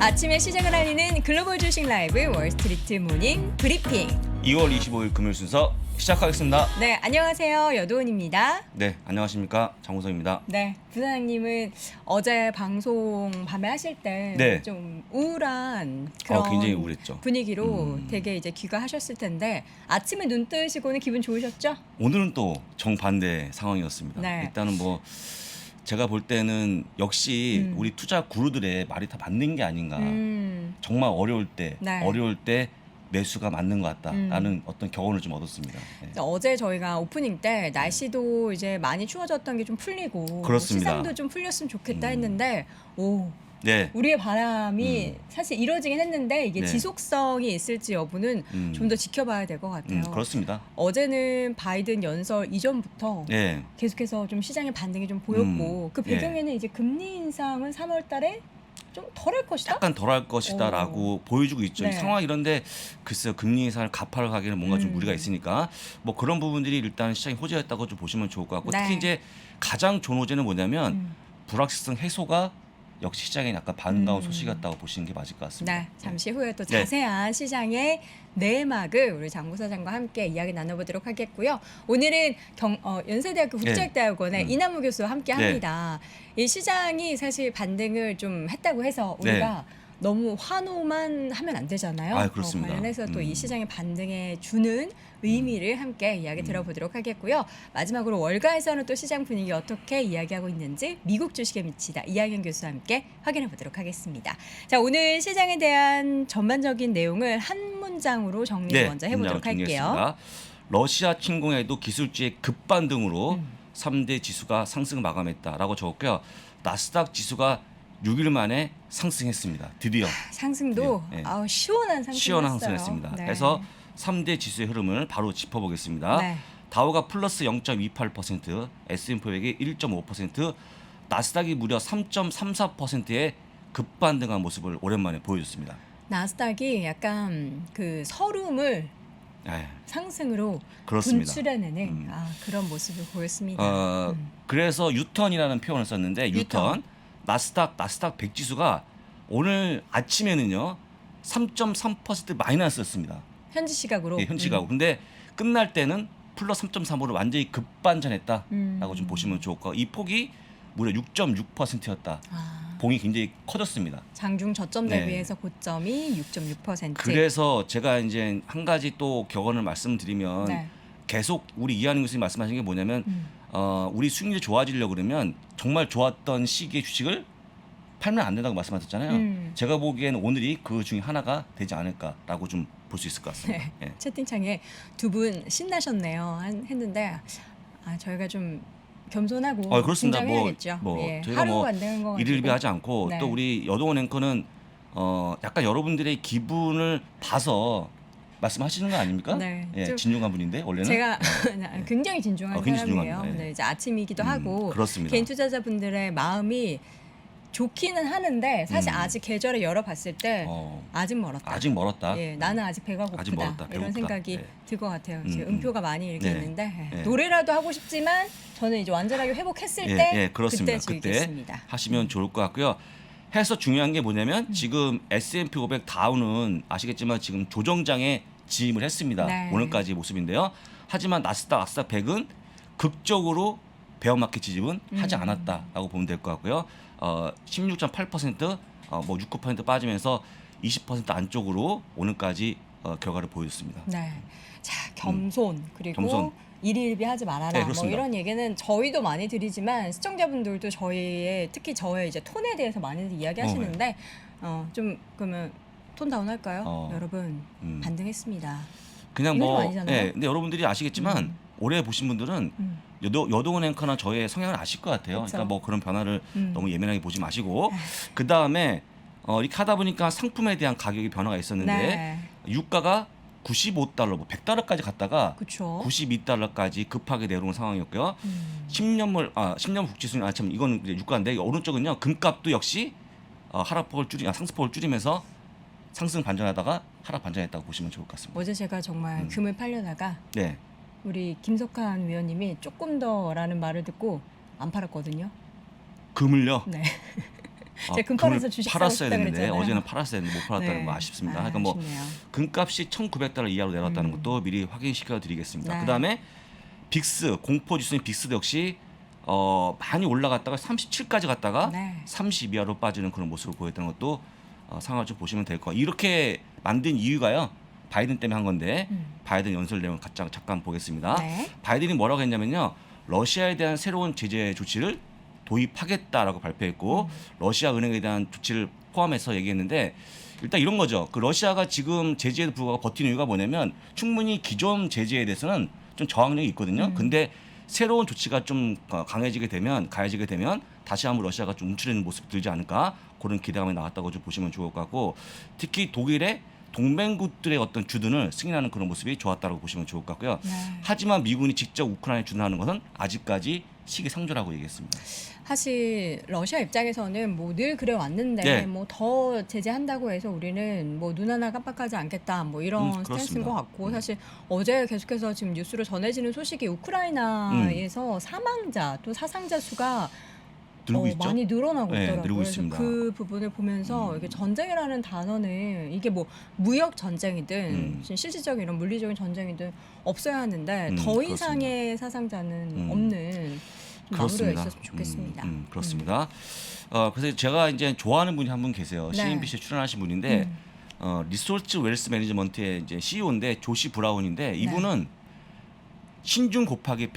아침에 시작을 알리는 글로벌 주식 라이브 월스트리트 모닝 브리핑. 2월 25일 금요일 순서 시작하겠습니다. 네, 안녕하세요. 여도은입니다. 네, 안녕하십니까. 장우성입니다. 네, 부사장님은 어제 방송 밤에 하실 때 네. 좀 우울한 그런 굉장히 우울했죠. 분위기로 되게 이제 귀가하셨을 텐데 아침에 눈 뜨시고는 기분 좋으셨죠? 오늘은 또 정반대 상황이었습니다. 네. 일단은 뭐 제가 볼 때는 역시 우리 투자 구루들의 말이 다 맞는 게 아닌가. 정말 어려울 때 네. 매수가 맞는 것 같다라는 어떤 교훈을 좀 얻었습니다. 네. 어제 저희가 오프닝 때 날씨도 이제 많이 추워졌던 게 좀 풀리고 그렇습니다. 시장도 좀 풀렸으면 좋겠다 했는데 네. 우리의 바람이 사실 이루어지긴 했는데 이게 네. 지속성이 있을지 여부는 좀 더 지켜봐야 될 것 같아요. 그렇습니다. 어제는 바이든 연설 이전부터 네. 계속해서 좀 시장의 반등이 좀 보였고 그 배경에는 이제 금리 인상은 3월 달에 좀 덜할 것이다? 약간 덜할 것이다라고 보여주고 있죠. 네. 이 상황 이런데 글쎄요, 금리 인상을 갚아러 가기에는 뭔가 좀 무리가 있으니까 뭐 그런 부분들이 일단 시장이 호재였다고 좀 보시면 좋을 것 같고 네. 특히 이제 가장 좋은 호재는 뭐냐면 불확실성 해소가 역시 시장에 약간 반가운 소식이었다고 보시는 게 맞을 것 같습니다. 네, 잠시 후에 또 네. 자세한 시장의 내막을 우리 장 부사장과 함께 이야기 나눠보도록 하겠고요. 오늘은 연세대학교 국제학대학원의 네. 이남우 교수와 함께 네. 합니다. 이 시장이 사실 반등을 좀 했다고 해서 우리가 너무 환호만 하면 안 되잖아요. 그렇습니다. 관련해서 또 이 시장의 반등에 주는 의미를 함께 이야기 들어보도록 하겠고요. 마지막으로 월가에서는 또 시장 분위기 어떻게 이야기하고 있는지 미국 주식에 미치다 이학연 교수와 함께 확인해 보도록 하겠습니다. 자, 오늘 시장에 대한 전반적인 내용을 한 문장으로 정리를 먼저 해보도록 할게요. 정리했습니다. 러시아 침공에도 기술주의 급반등으로 3대 지수가 상승 마감했다라고 적었고요. 나스닥 지수가 6일 만에 상승했습니다. 드디어 상승도 네. 시원한 상승 시원한 상승했습니다. 네. 그래서 3대 지수의 흐름을 바로 짚어보겠습니다. 네. 다우가 플러스 0.28%, S&P 500이 1.5%, 나스닥이 무려 3.34%의 급반등한 모습을 오랜만에 보여줬습니다. 나스닥이 약간 그 서름을 네. 상승으로 그렇습니다. 분출해내는 그런 모습을 보였습니다. 그래서 유턴이라는 표현을 썼는데 유턴. 나스닥 100 지수가 오늘 아침에는요 3.3% 마이너스였습니다. 현지 시각으로. 네, 현지 시각으로. 근데 끝날 때는 플러스 3.3으로 완전히 급반전했다라고 좀 보시면 좋을 것 같고 이 폭이 무려 6.6%였다. 봉이 굉장히 커졌습니다. 장중 저점 대비해서 고점이 6.6%. 그래서 제가 이제 한 가지 또 격언을 말씀드리면 네. 계속 우리 이한희 교수님 말씀하신 게 뭐냐면 우리 수익률이 좋아지려고 그러면 정말 좋았던 시기의 주식을 팔면 안 된다고 말씀하셨잖아요. 제가 보기에는 오늘이 그 중에 하나가 되지 않을까라고 좀 볼 수 있을 것 같습니다. 네. 예. 채팅창에 두 분 신나셨네요 했는데 저희가 좀 겸손하고 그렇습니다. 긴장해야겠죠. 저희가 하루 안 되는 거 가지고. 일일비하지 않고 네. 또 우리 여동원 앵커는 약간 여러분들의 기분을 봐서 말씀하시는 거 아닙니까? 네, 예, 좀 진중한 분인데 원래는 제가 굉장히 진중한 굉장히 사람이에요. 진중합니다. 예. 이제 아침이기도 하고 그렇습니다. 개인 투자자분들의 마음이 좋기는 하는데 사실 아직 계절을 열어봤을 때 아직 멀었다. 아직 멀었다. 예, 나는 아직 배가 고프다. 아직 멀었다. 이런 배고프다. 생각이 네. 들 것 같아요. 지금 음표가 많이 이렇게 네. 있는데 네. 노래라도 하고 싶지만 저는 이제 완전하게 회복했을 때 그렇습니다. 그때 즐기겠습니다. 하시면 좋을 것 같고요. 해서 중요한 게 뭐냐면 지금 S&P 500 다우는 아시겠지만 지금 조정장에 진입을 했습니다. 네. 오늘까지 모습인데요. 하지만 나스닥 100은 극적으로 베어마켓 진입은 하지 않았다라고 보면 될 것 같고요. 16.8% 뭐 6~9% 빠지면서 20% 안쪽으로 오늘까지 결과를 보여줬습니다. 네. 자, 겸손 그리고 겸손. 일일비하지 말아라. 네, 뭐 그렇습니다. 이런 얘기는 저희도 많이 드리지만 시청자분들도 저희의 특히 저의 이제 톤에 대해서 많이 이야기하시는데 좀 그러면 톤 다운 할까요? 여러분 반등했습니다. 그냥 이거 좀 뭐 아니잖아요. 근데 여러분들이 아시겠지만 올해 보신 분들은 여동원 앵커나 저의 성향을 아실 것 같아요. 그쵸. 그러니까 뭐 그런 변화를 너무 예민하게 보지 마시고 그 다음에 이렇게 하다 보니까 상품에 대한 가격이 변화가 있었는데 네. 유가가 95달러, 뭐 100달러까지 갔다가 그쵸. 92달러까지 급하게 내려온 상황이었고요. 10년 국지수는 참 이거는 이제 유가인데 오른쪽은요 금값도 역시 하락폭을 상승폭을 줄이면서 상승 반전하다가 하락 반전했다고 보시면 좋을 것 같습니다. 어제 제가 정말 금을 팔려다가 네. 우리 김석환 위원님이 조금 더라는 말을 듣고 안 팔았거든요. 금을요? 네. 제가 금 팔아서 주식 사고 팔았어야 싶다 했는데 그랬잖아요. 어제는 팔았어야 했는데 못 팔았다는 네. 거 아쉽습니다. 아, 그러니까 뭐 아쉽네요. 금값이 1,900달러 이하로 내려왔다는 것도 미리 확인시켜 드리겠습니다. 네. 그다음에 빅스 공포 지수인 빅스도 역시 많이 올라갔다가 37까지 갔다가 네. 30 이하로 빠지는 그런 모습을 보였다는 것도 상황을 좀 보시면 될 거예요. 이렇게 만든 이유가요. 바이든 때문에 한 건데 바이든 연설 내용 잠깐 보겠습니다. 네. 바이든이 뭐라고 했냐면요. 러시아에 대한 새로운 제재 조치를 도입하겠다라고 발표했고 러시아 은행에 대한 조치를 포함해서 얘기했는데 일단 이런 거죠. 그 러시아가 지금 제재에도 불구하고 버티는 이유가 뭐냐면 충분히 기존 제재에 대해서는 좀 저항력이 있거든요. 근데 새로운 조치가 좀 가해지게 되면 다시 한번 러시아가 좀 움츠리는 모습이 들지 않을까 그런 기대감이 나왔다고 좀 보시면 좋을 것 같고 특히 독일의 동맹국들의 어떤 주둔을 승인하는 그런 모습이 좋았다고 보시면 좋을 것 같고요. 네. 하지만 미군이 직접 우크라이나에 주둔하는 것은 아직까지 시기상조라고 얘기했습니다. 사실 러시아 입장에서는 뭐 늘 그래 왔는데 네. 뭐 더 제재한다고 해서 우리는 뭐 눈 하나 깜빡하지 않겠다 뭐 이런 스탠스인 그렇습니다. 것 같고 사실 어제 계속해서 지금 뉴스로 전해지는 소식이 우크라이나에서 사망자 또 사상자 수가 늘고 있죠. 많이 늘어나고 네, 있더라고요. 늘고 그래서 있습니다. 그 부분을 보면서 이게 전쟁이라는 단어는 이게 뭐 무역 전쟁이든 실질적인 이런 물리적인 전쟁이든 없어야 하는데 더 그렇습니다. 이상의 사상자는 없는 좀 마무리가 있었으면 좋겠습니다. 그렇습니다. 그래서 제가 이제 좋아하는 분이 한 분 계세요. 네. CNBC에 출연하신 분인데 리소스 웰스 매니지먼트의 이제 CEO인데 조시 브라운인데 이분은 신중 곱하기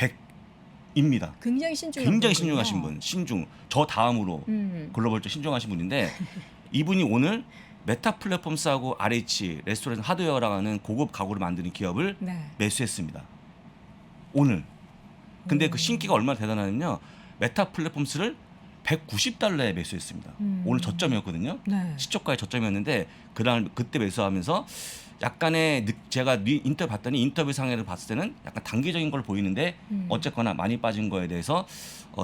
100입니다. 굉장히 신중한 굉장히 분이군요. 신중하신 분. 신중. 저 다음으로 글로벌적 신중하신 분인데 이분이 오늘 메타 플랫폼스하고 RH 레스토랑 하드웨어라는 고급 가구를 만드는 기업을 네. 매수했습니다. 오늘. 근데 그 신기가 얼마나 대단하냐면요. 메타 플랫폼스를 190달러에 매수했습니다. 오늘 저점이었거든요. 네. 시초가의 저점이었는데 그때 매수하면서 약간의 제가 인터뷰 봤더니 인터뷰 상해를 봤을 때는 약간 단기적인 걸 보이는데 어쨌거나 많이 빠진 거에 대해서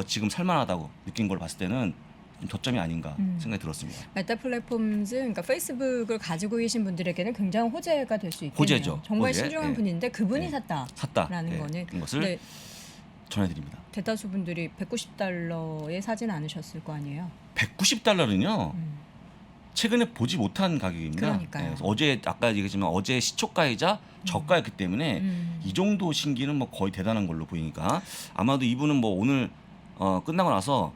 지금 살만하다고 느낀 걸 봤을 때는 좀 저점이 아닌가 생각이 들었습니다. 메타 플랫폼즈, 그러니까 페이스북을 가지고 계신 분들에게는 굉장히 호재가 될 수 있겠네요. 호재죠. 정말 호재. 신중한 예. 분인데 그분이 예. 샀다라는 샀다. 예. 거는. 그런 것을 근데 전해드립니다. 대다수 분들이 190달러에 사진 않으셨을 거 아니에요. 190달러는요. 최근에 보지 못한 가격입니다. 그러니까요. 그래서 어제 아까 얘기했지만 어제 시초가이자 저가였기 때문에 이 정도 신기는 뭐 거의 대단한 걸로 보이니까 아마도 이분은 뭐 오늘 끝나고 나서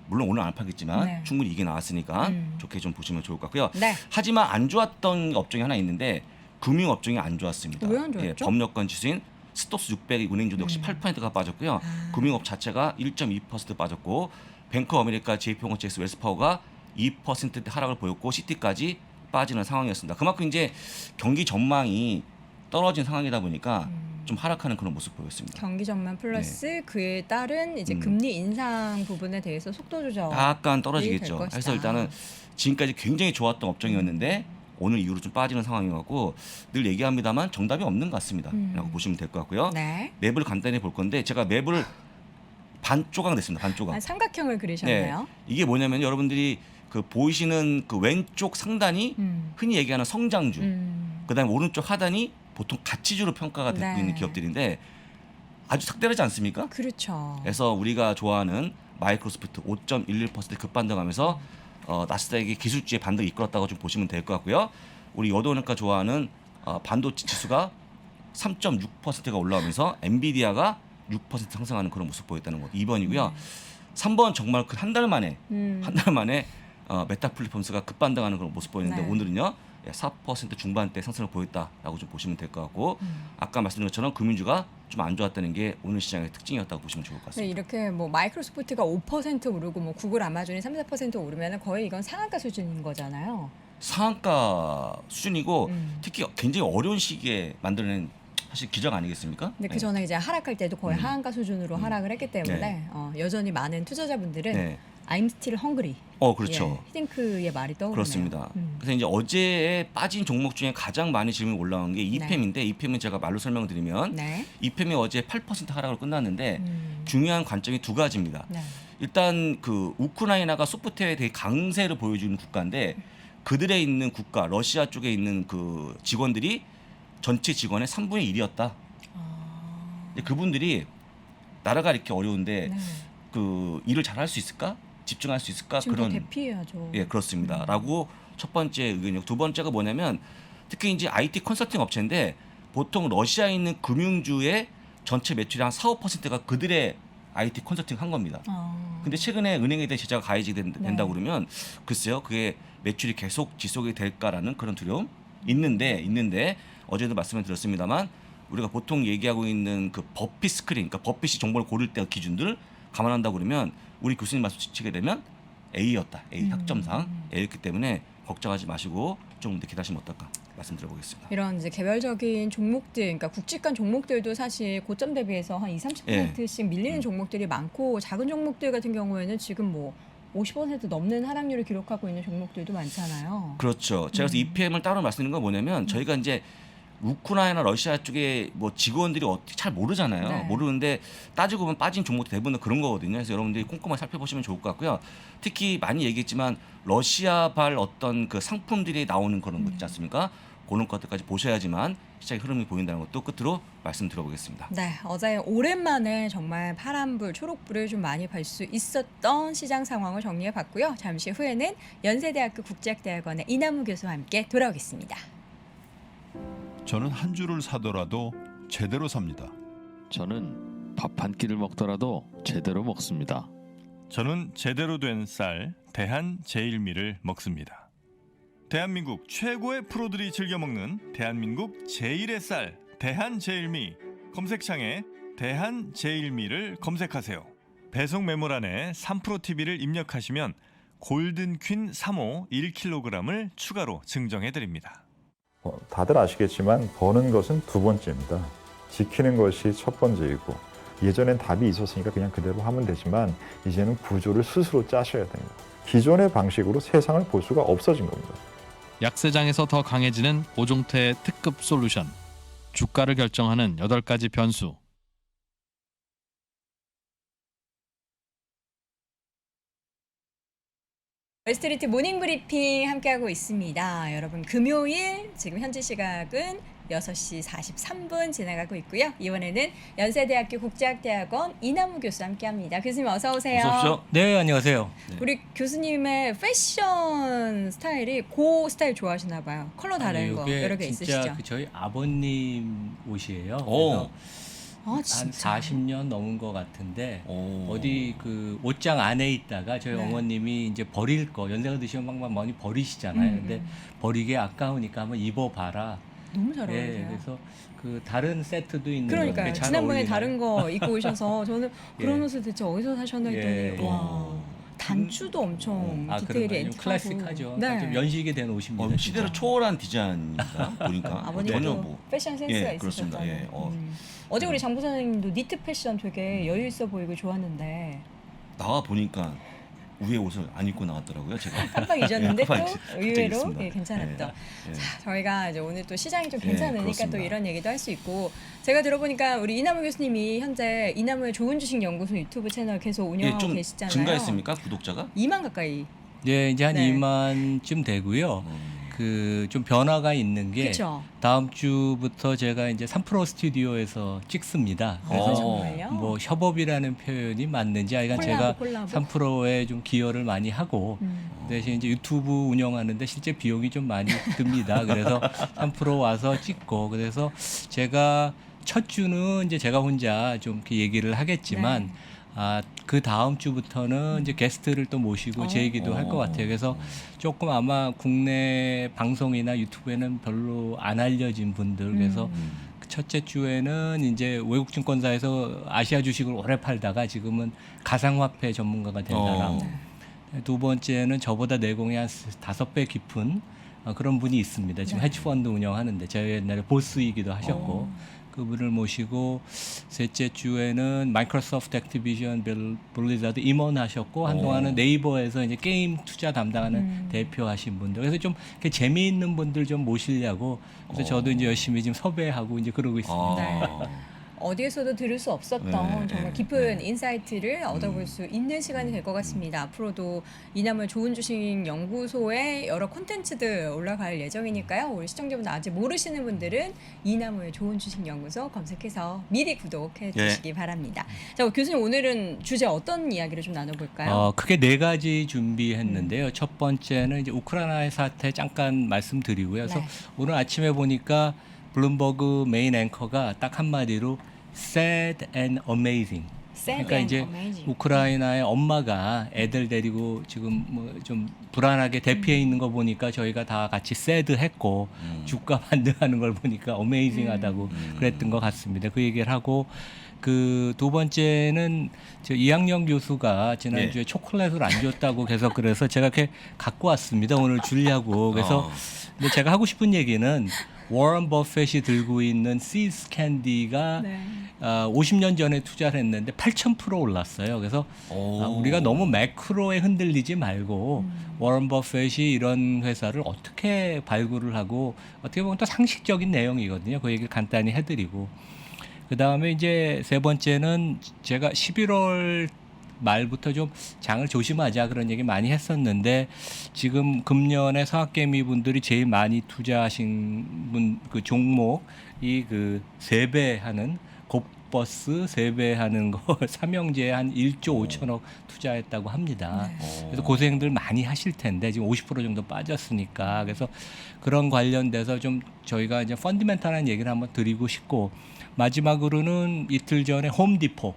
물론 오늘 안 팔겠지만 네. 충분히 이게 나왔으니까 좋게 좀 보시면 좋을 것 같고요. 네. 하지만 안 좋았던 업종이 하나 있는데 금융 업종이 안 좋았습니다. 왜 안 좋았죠? 법여권 지수인 스톡스 600의 은행주도 역시 8%가 빠졌고요. 금융업 자체가 1.2% 빠졌고 뱅크 아메리카, JP모건 체이스, 웰스파워가 2%대 하락을 보였고 시티까지 빠지는 상황이었습니다. 그만큼 이제 경기 전망이 떨어진 상황이다 보니까 좀 하락하는 그런 모습 보였습니다. 경기 전망 플러스 네. 그에 따른 이제 금리 인상 부분에 대해서 속도 조정 약간 될 떨어지겠죠. 것이다. 그래서 일단은 지금까지 굉장히 좋았던 업종이었는데 오늘 이후로 좀 빠지는 상황이었고 늘 얘기합니다만 정답이 없는 것 같습니다. 라고 보시면 될 것 같고요. 네. 맵을 간단히 볼 건데 제가 맵을 반 조각 냈습니다. 반 조각. 삼각형을 그리셨네요. 이게 뭐냐면 여러분들이 그 보이시는 그 왼쪽 상단이 흔히 얘기하는 성장주, 그다음에 오른쪽 하단이 보통 가치주로 평가가 되고 네. 있는 기업들인데 아주 특별하지 않습니까? 그렇죠. 그래서 우리가 좋아하는 마이크로소프트 5.11% 급반등하면서 나스닥의 기술주의 반등을 이끌었다고 좀 보시면 될 것 같고요. 우리 여도원가 좋아하는 반도체 지수가 3.6%가 올라오면서 엔비디아가 6% 상승하는 그런 모습 보였다는 거 2번이고요. 3번 정말 그 한 달 만에 메타 플랫폼스가 급반등하는 그런 모습 보였는데 네. 오늘은요 4% 중반대 상승을 보였다라고 좀 보시면 될 것 같고 아까 말씀드린 것처럼 금융주가 좀 안 좋았다는 게 오늘 시장의 특징이었다고 보시면 좋을 것 네, 같습니다. 이렇게 뭐 마이크로소프트가 5% 오르고 뭐 구글, 아마존이 3~4% 오르면 거의 이건 상한가 수준인 거잖아요. 상한가 수준이고 특히 굉장히 어려운 시기에 만들어낸 사실 기적 아니겠습니까? 근데 그 네. 전에 이제 하락할 때도 거의 하한가 수준으로 하락을 했기 때문에 네. 여전히 많은 투자자분들은 네. I'm still hungry. 그렇죠. 예, 히딩크의 말이 떠오르네요. 그렇습니다. 그래서 이제 어제에 빠진 종목 중에 가장 많이 질문이 올라온 게 이팸인데 이팸은 제가 말로 설명을 드리면 네. 이팸이 어제 8% 하락으로 끝났는데 중요한 관점이 두 가지입니다. 네. 일단 그 우크라이나가 소프트웨어에 되게 강세를 보여주는 국가인데 그들에 있는 국가 러시아 쪽에 있는 그 직원들이 전체 직원의 3분의 1이었다. 그분들이 나라가 이렇게 어려운데 네. 그 일을 잘 할 수 있을까? 집중할 수 있을까 지금 더 그런 대피해야죠. 예 그렇습니다.라고 첫 번째 의견이고 두 번째가 뭐냐면 특히 이제 IT 컨설팅 업체인데 보통 러시아에 있는 금융주의 전체 매출의 한 4~5%가 그들의 IT 컨설팅 한 겁니다. 근데 최근에 은행에 대한 제재가 가해지게 된다고 그러면 글쎄요 그게 매출이 계속 지속이 될까라는 그런 두려움 있는데 어제도 말씀을 드렸습니다만 우리가 보통 얘기하고 있는 그 버핏 스크린 그러니까 버핏이 정보를 고를 때 기준들 감안한다고 그러면 우리 교수님 말씀치게 되면 A였다. A 학점상 A였기 때문에 걱정하지 마시고 좀 더 기다리시면 어떨까 말씀드려보겠습니다. 이런 이제 개별적인 종목들, 그러니까 굵직한 종목들도 사실 고점 대비해서 한 20~30%씩 밀리는 종목들이 많고 작은 종목들 같은 경우에는 지금 뭐 50% 넘는 하락률을 기록하고 있는 종목들도 많잖아요. 그렇죠. 제가 그래서 EPM을 따로 말씀드리는 건 뭐냐면 저희가 이제 우크라이나 러시아 쪽에 뭐 직원들이 어떻게 잘 모르잖아요. 네. 모르는데 따지고 보면 빠진 종목도 대부분 그런 거거든요. 그래서 여러분들이 꼼꼼하게 살펴보시면 좋을 것 같고요. 특히 많이 얘기했지만 러시아발 어떤 그 상품들이 나오는 그런 거 있지 않습니까? 그런 것들까지 보셔야지만 시장의 흐름이 보인다는 것도 끝으로 말씀드려보겠습니다. 네, 어제 오랜만에 정말 파란불, 초록불을 좀 많이 볼 수 있었던 시장 상황을 정리해봤고요. 잠시 후에는 연세대학교 국제학대학원의 이남우 교수와 함께 돌아오겠습니다. 저는 한 줄을 사더라도 제대로 삽니다. 저는 밥 한 끼를 먹더라도 제대로 먹습니다. 저는 제대로 된 쌀 대한 제일미를 먹습니다. 대한민국 최고의 프로들이 즐겨 먹는 대한민국 제일의 쌀 대한 제일미 검색창에 대한 제일미를 검색하세요. 배송 메모란에 3프로TV를 입력하시면 골든퀸 3호 1kg을 추가로 증정해드립니다. 다들 아시겠지만 버는 것은 두 번째입니다. 지키는 것이 첫 번째이고 예전엔 답이 있었으니까 그냥 그대로 하면 되지만 이제는 구조를 스스로 짜셔야 됩니다. 기존의 방식으로 세상을 볼 수가 없어진 겁니다. 약세장에서 더 강해지는 오종태의 특급 솔루션. 주가를 결정하는 8가지 변수. 월스트리트 모닝 브리핑 함께하고 있습니다. 여러분 금요일 지금 현지 시각은 6시 43분 지나가고 있고요. 이번에는 연세대학교 국제학대학원 이남우 교수 함께합니다. 교수님 어서 오세요. 어서 오십시오. 네, 안녕하세요. 우리 교수님의 패션 스타일이 고 스타일 좋아하시나 봐요. 컬러 다른 거 이게 여러 개 진짜 있으시죠? 그 저희 아버님 옷이에요. 오. 그래서 아, 한 진짜. 40년 넘은 것 같은데 오. 어디 그 옷장 안에 있다가 저희 네. 어머님이 이제 버릴 거 연세가 드시면 막 많이 버리시잖아요. 근데 버리기 아까우니까 한번 입어봐라. 너무 잘 예, 어울리세요. 그래서 그 다른 세트도 있는 그러니까요. 게 잘 지난번에 어울리나요? 다른 거 입고 오셔서 저는 그런 예. 옷을 대체 어디서 사셨나 했더니 예. 와 단추도 엄청 아, 디테일이 그런가요? 좀 엔틱하고. 클래식하죠. 네. 좀 연식이 된 옷입니다. 시대를 초월한 디자인입니다. 보니까 아버님도 전혀 뭐 패션 센스가 예, 그렇습니다. 있으셨잖아요. 예, 어제 우리 장 부사장님도 니트 패션 되게 여유 있어 보이고 좋았는데 나와 보니까 위에 옷을 안 입고 나왔더라고요. 제가 깜빡 잊었는데 깜빡 또 갑자기 의외로 잊었습니다. 예, 괜찮았던. 예, 예. 자, 저희가 이제 오늘 또 시장이 좀 예, 괜찮으니까 그렇습니다. 또 이런 얘기도 할 수 있고 제가 들어보니까 우리 이남우 교수님이 현재 이남우의 좋은 주식 연구소 유튜브 채널 계속 운영하고 예, 좀 계시잖아요. 증가했습니까 구독자가? 2만 가까이. 네, 이제 한 네. 2만쯤 되고요. 그 좀 변화가 있는 게 그렇죠. 다음 주부터 제가 이제 3프로 스튜디오에서 찍습니다. 그래서 정말요? 뭐 협업이라는 표현이 맞는지 하여간 제가 콜라보. 3프로에 좀 기여를 많이 하고 대신 이제 유튜브 운영하는데 실제 비용이 좀 많이 듭니다. 그래서 3프로 와서 찍고 그래서 제가 첫 주는 이제 제가 혼자 좀 이렇게 얘기를 하겠지만 네. 그 다음 주부터는 이제 게스트를 또 모시고 제 얘기도 할 것 같아요. 그래서 조금 아마 국내 방송이나 유튜브에는 별로 안 알려진 분들 그래서 첫째 주에는 이제 외국 증권사에서 아시아 주식을 오래 팔다가 지금은 가상화폐 전문가가 된 사람. 두 번째는 저보다 내공이 한 5배 깊은 그런 분이 있습니다. 지금 네. 헤지펀드 운영하는데 저희 옛날에 보스이기도 하셨고 그분을 모시고 셋째 주에는 마이크로소프트 액티비전 블리자드 임원하셨고 한동안은 네이버에서 이제 게임 투자 담당하는 대표하신 분들 그래서 좀 이렇게 재미있는 분들 좀 모시려고 그래서 저도 이제 열심히 지금 섭외하고 이제 그러고 있습니다. 네. 어디에서도 들을 수 없었던 네, 정말 네, 깊은 네. 인사이트를 얻어볼 수 있는 시간이 될 것 같습니다. 앞으로도 이남을 좋은 주식 연구소에 여러 콘텐츠들 올라갈 예정이니까요. 우리 시청자분들 아직 모르시는 분들은 이남의 좋은 주식 연구소 검색해서 미리 구독해 주시기 바랍니다. 자, 교수님 오늘은 주제 어떤 이야기를 좀 나눠볼까요? 크게 네 가지 준비했는데요. 첫 번째는 이제 우크라이나의 사태 잠깐 말씀드리고요. 그래서 네. 오늘 아침에 보니까 블룸버그 메인 앵커가 딱 한마디로 sad and amazing. Sad 그러니까 and 이제 amazing. 우크라이나의 엄마가 애들 데리고 지금 뭐 좀 불안하게 대피해 있는 거 보니까 저희가 다 같이 새드했고 주가 반등하는 걸 보니까 어메이징하다고 그랬던 것 같습니다. 그 얘기를 하고 그 두 번째는 저 이학년 교수가 지난주에 초콜릿을 안 줬다고 계속 그래서 제가 이렇게 갖고 왔습니다. 오늘 주려고. 그래서 근데 제가 하고 싶은 얘기는 워런 버핏이 들고 있는 시스 캔디가 네. 50년 전에 투자를 했는데 8,000% 올랐어요. 그래서 우리가 너무 매크로에 흔들리지 말고 워런 버핏이 이런 회사를 어떻게 발굴을 하고 어떻게 보면 또 상식적인 내용이거든요. 그 얘기를 간단히 해드리고 그 다음에 이제 세 번째는 제가 11월 말부터 좀 장을 조심하자 그런 얘기 많이 했었는데 지금 금년에 서학개미 분들이 제일 많이 투자하신 분 그 종목이 그 3배하는 곱버스 3배하는 거 삼형제에 한 1조 5천억 투자했다고 합니다. 그래서 고생들 많이 하실 텐데 지금 50% 정도 빠졌으니까 그래서 그런 관련돼서 좀 저희가 이제 펀디멘탈한 얘기를 한번 드리고 싶고 마지막으로는 이틀 전에 홈디포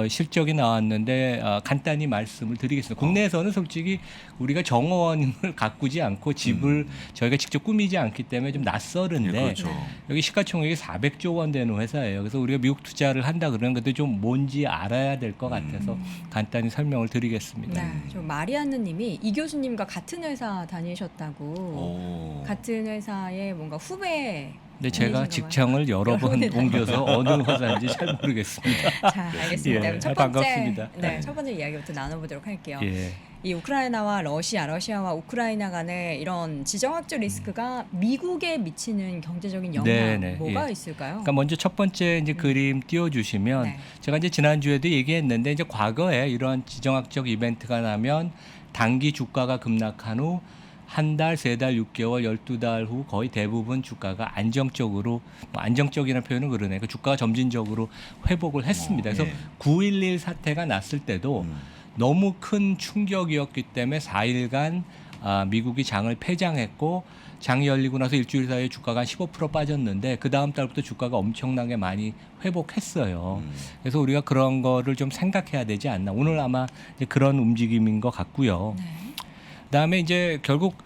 실적이 나왔는데 간단히 말씀을 드리겠습니다. 국내에서는 솔직히 우리가 정원을 가꾸지 않고 집을 저희가 직접 꾸미지 않기 때문에 좀 낯설은데 그렇죠. 여기 시가총액이 400조 원 되는 회사예요. 그래서 우리가 미국 투자를 한다 그러는 것도 좀 뭔지 알아야 될 것 같아서 간단히 설명을 드리겠습니다. 네, 저 마리안느님이 이 교수님과 같은 회사 다니셨다고 같은 회사의 뭔가 후배. 근데 제가 아니신가 직장을 여러 번 여러 군데 옮겨서 어느 회사인지 잘 모르겠습니다. 자, 알겠습니다. 예, 그럼 첫 번째, 반갑습니다. 네, 첫 번째 이야기부터 나눠보도록 할게요. 예. 이 우크라이나와 러시아와 우크라이나 간의 이런 지정학적 리스크가 미국에 미치는 경제적인 영향 네네, 뭐가 예. 있을까요? 그러니까 먼저 첫 번째 이제 그림 띄워주시면 네. 제가 이제 지난주에도 얘기했는데 이제 과거에 이런 지정학적 이벤트가 나면 단기 주가가 급락한 후 한 달, 3달, 6개월, 12달 후 거의 대부분 주가가 안정적으로 뭐 안정적이라는 표현은 그러네. 그 주가가 점진적으로 회복을 했습니다. 그래서 9.11 사태가 났을 때도 너무 큰 충격이었기 때문에 4일간 미국이 장을 폐장했고 장이 열리고 나서 일주일 사이에 주가가 한 15% 빠졌는데 그 다음 달부터 주가가 엄청나게 많이 회복했어요. 그래서 우리가 그런 거를 좀 생각해야 되지 않나. 오늘 아마 이제 그런 움직임인 것 같고요. 네. 그다음에 이제 결국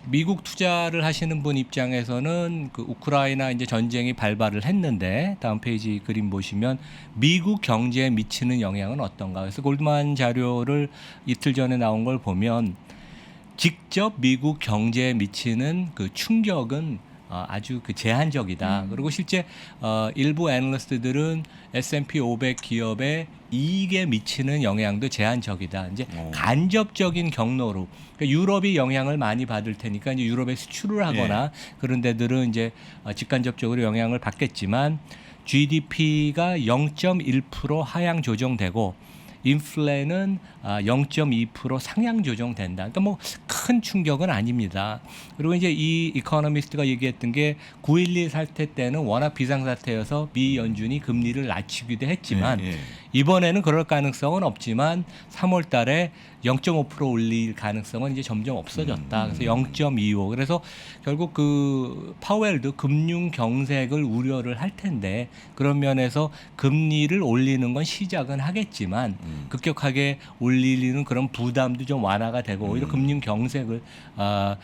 미국 투자를 하시는 분 입장에서는 그 우크라이나 이제 전쟁이 발발을 했는데 다음 페이지 그림 보시면 미국 경제에 미치는 영향은 어떤가? 그래서 골드만 자료를 이틀 전에 나온 걸 보면 직접 미국 경제에 미치는 그 충격은 아주 그 제한적이다. 그리고 실제 일부 애널리스트들은 S&P 500 기업의 이익에 미치는 영향도 제한적이다. 이제 간접적인 경로로 그러니까 유럽이 영향을 많이 받을 테니까 이제 유럽에 수출을 하거나 그런 데들은 이제 직간접적으로 영향을 받겠지만 GDP가 0.1% 하향 조정되고 인플레는 0.2% 상향 조정된다. 그러니까 뭐 큰 충격은 아닙니다. 그리고 이제 이 이코노미스트가 얘기했던 게 9.11 사태 때는 워낙 비상사태여서 미 연준이 금리를 낮추기도 했지만 이번에는 그럴 가능성은 없지만 3월 달에 0.5% 올릴 가능성은 이제 점점 없어졌다. 그래서 0.25. 그래서 결국 그 파웰도 금융 경색을 우려를 할 텐데 그런 면에서 금리를 올리는 건 시작은 하겠지만 급격하게 올리는 그런 부담도 좀 완화가 되고 오히려 금융 경색을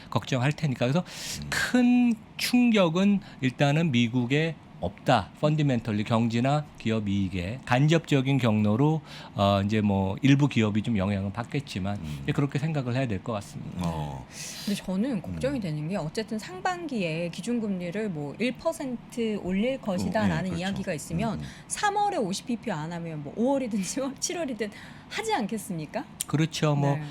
걱정할 테니까 그래서 큰 충격은 일단은 미국의 없다. 펀디멘털리 경제나 기업 이익에 간접적인 경로로 이제 뭐 일부 기업이 좀 영향을 받겠지만 그렇게 생각을 해야 될 것 같습니다. 근데 저는 걱정이 되는 게 어쨌든 상반기에 기준금리를 뭐 1% 올릴 것이다라는 그렇죠. 이야기가 있으면 3월에 50bp 안 하면 뭐 5월이든 7월이든 하지 않겠습니까? 그렇죠. 뭐 네.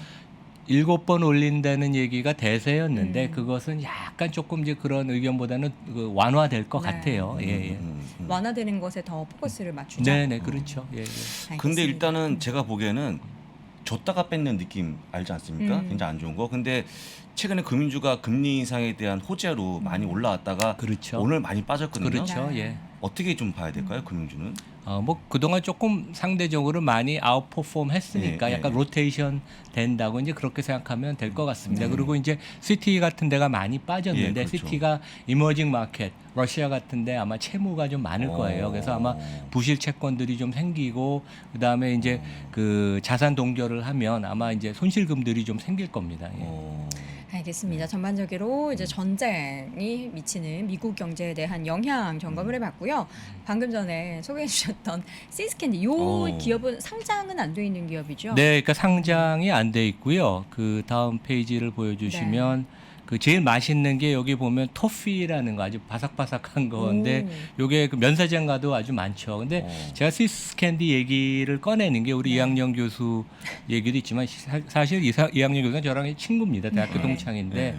7번 올린다는 얘기가 대세였는데 그것은 약간 조금 이제 그런 의견보다는 그 완화될 것 네. 같아요. 예, 예. 완화되는 것에 더 포커스를 맞추자. 네, 네, 그렇죠. 예, 예. 근데 알겠습니다. 일단은 제가 보기에는 줬다가 뺏는 느낌 알지 않습니까? 굉장히 안 좋은 거. 근데 최근에 금융주가 금리 인상에 대한 호재로 많이 올라왔다가 그렇죠. 오늘 많이 빠졌거든요. 그렇죠. 네. 예. 어떻게 좀 봐야 될까요, 금융주는? 뭐 그동안 조금 상대적으로 많이 아웃퍼폼 했으니까 예, 약간 예. 로테이션 된다고 이제 그렇게 생각하면 될 것 같습니다. 네. 그리고 이제 시티 같은 데가 많이 빠졌는데 예, 그렇죠. 시티가 이머징 마켓, 러시아 같은 데 아마 채무가 좀 많을 거예요. 그래서 아마 부실 채권들이 좀 생기고 그다음에 이제 그 자산 동결을 하면 아마 이제 손실금들이 좀 생길 겁니다. 예. 알겠습니다. 전반적으로 이제 전쟁이 미치는 미국 경제에 대한 영향 점검을 해봤고요. 방금 전에 소개해주셨던 시스캔디, 이 기업은 상장은 안 돼 있는 기업이죠? 네, 그러니까 상장이 안 돼 있고요. 그 다음 페이지를 보여주시면 그 제일 맛있는 게 여기 보면 토피라는 거 아주 바삭바삭한 건데 요게 그 면세점 가도 아주 많죠. 근데 제가 시스캔디 얘기를 꺼내는 게 우리 이학년 교수 얘기도 있지만 사실 이학년 교수는 저랑 친구입니다. 대학교 동창인데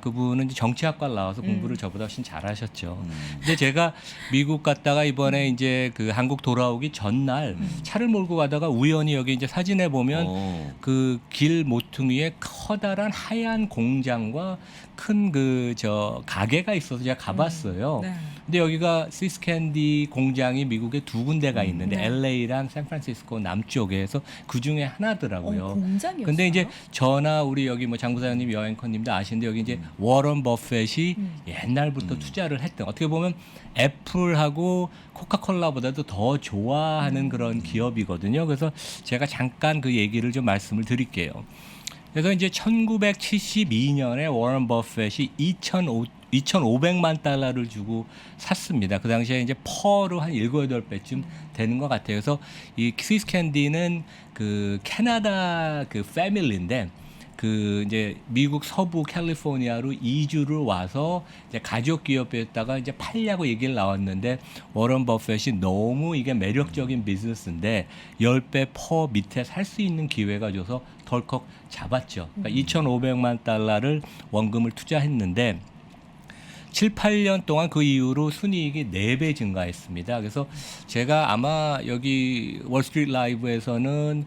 그분은 이제 정치학과를 나와서 공부를 저보다 훨씬 잘하셨죠. 근데 제가 미국 갔다가 이번에 이제 그 한국 돌아오기 전날 차를 몰고 가다가 우연히 여기 이제 사진에 보면 그 길 모퉁이에 커다란 하얀 공장과 큰 그 저 가게가 있어서 제가 가봤어요. 네. 근데 여기가 시스캔디 공장이 미국에 두 군데가 있는데 네. LA랑 샌프란시스코 남쪽에서 그 중에 하나더라고요. 공장이었어요? 근데 이제 저나 우리 여기 뭐 장부사장님, 여앵커님도 아시는데 여기 이제 워런 버핏이 옛날부터 투자를 했던 어떻게 보면 애플하고 코카콜라보다도 더 좋아하는 그런 기업이거든요. 그래서 제가 잠깐 그 얘기를 좀 말씀을 드릴게요. 그래서 이제 1972년에 워런 버핏이 2,500만 달러를 주고 샀습니다. 그 당시에 이제 퍼로 한 7, 8배쯤 되는 것 같아요. 그래서 이 시스캔디는 그 캐나다 그 패밀리인데 그 이제 미국 서부 캘리포니아로 이주를 와서 이제 가족 기업에다가 이제 팔려고 얘기를 나왔는데 워런 버핏이 너무 이게 매력적인 비즈니스인데 10배 퍼 밑에 살 수 있는 기회가 줘서 덜컥 잡았죠. 그러니까 2,500만 달러를 원금을 투자했는데 7, 8년 동안 그 이후로 순이익이 4배 증가했습니다. 그래서 제가 아마 여기 월스트리트 라이브에서는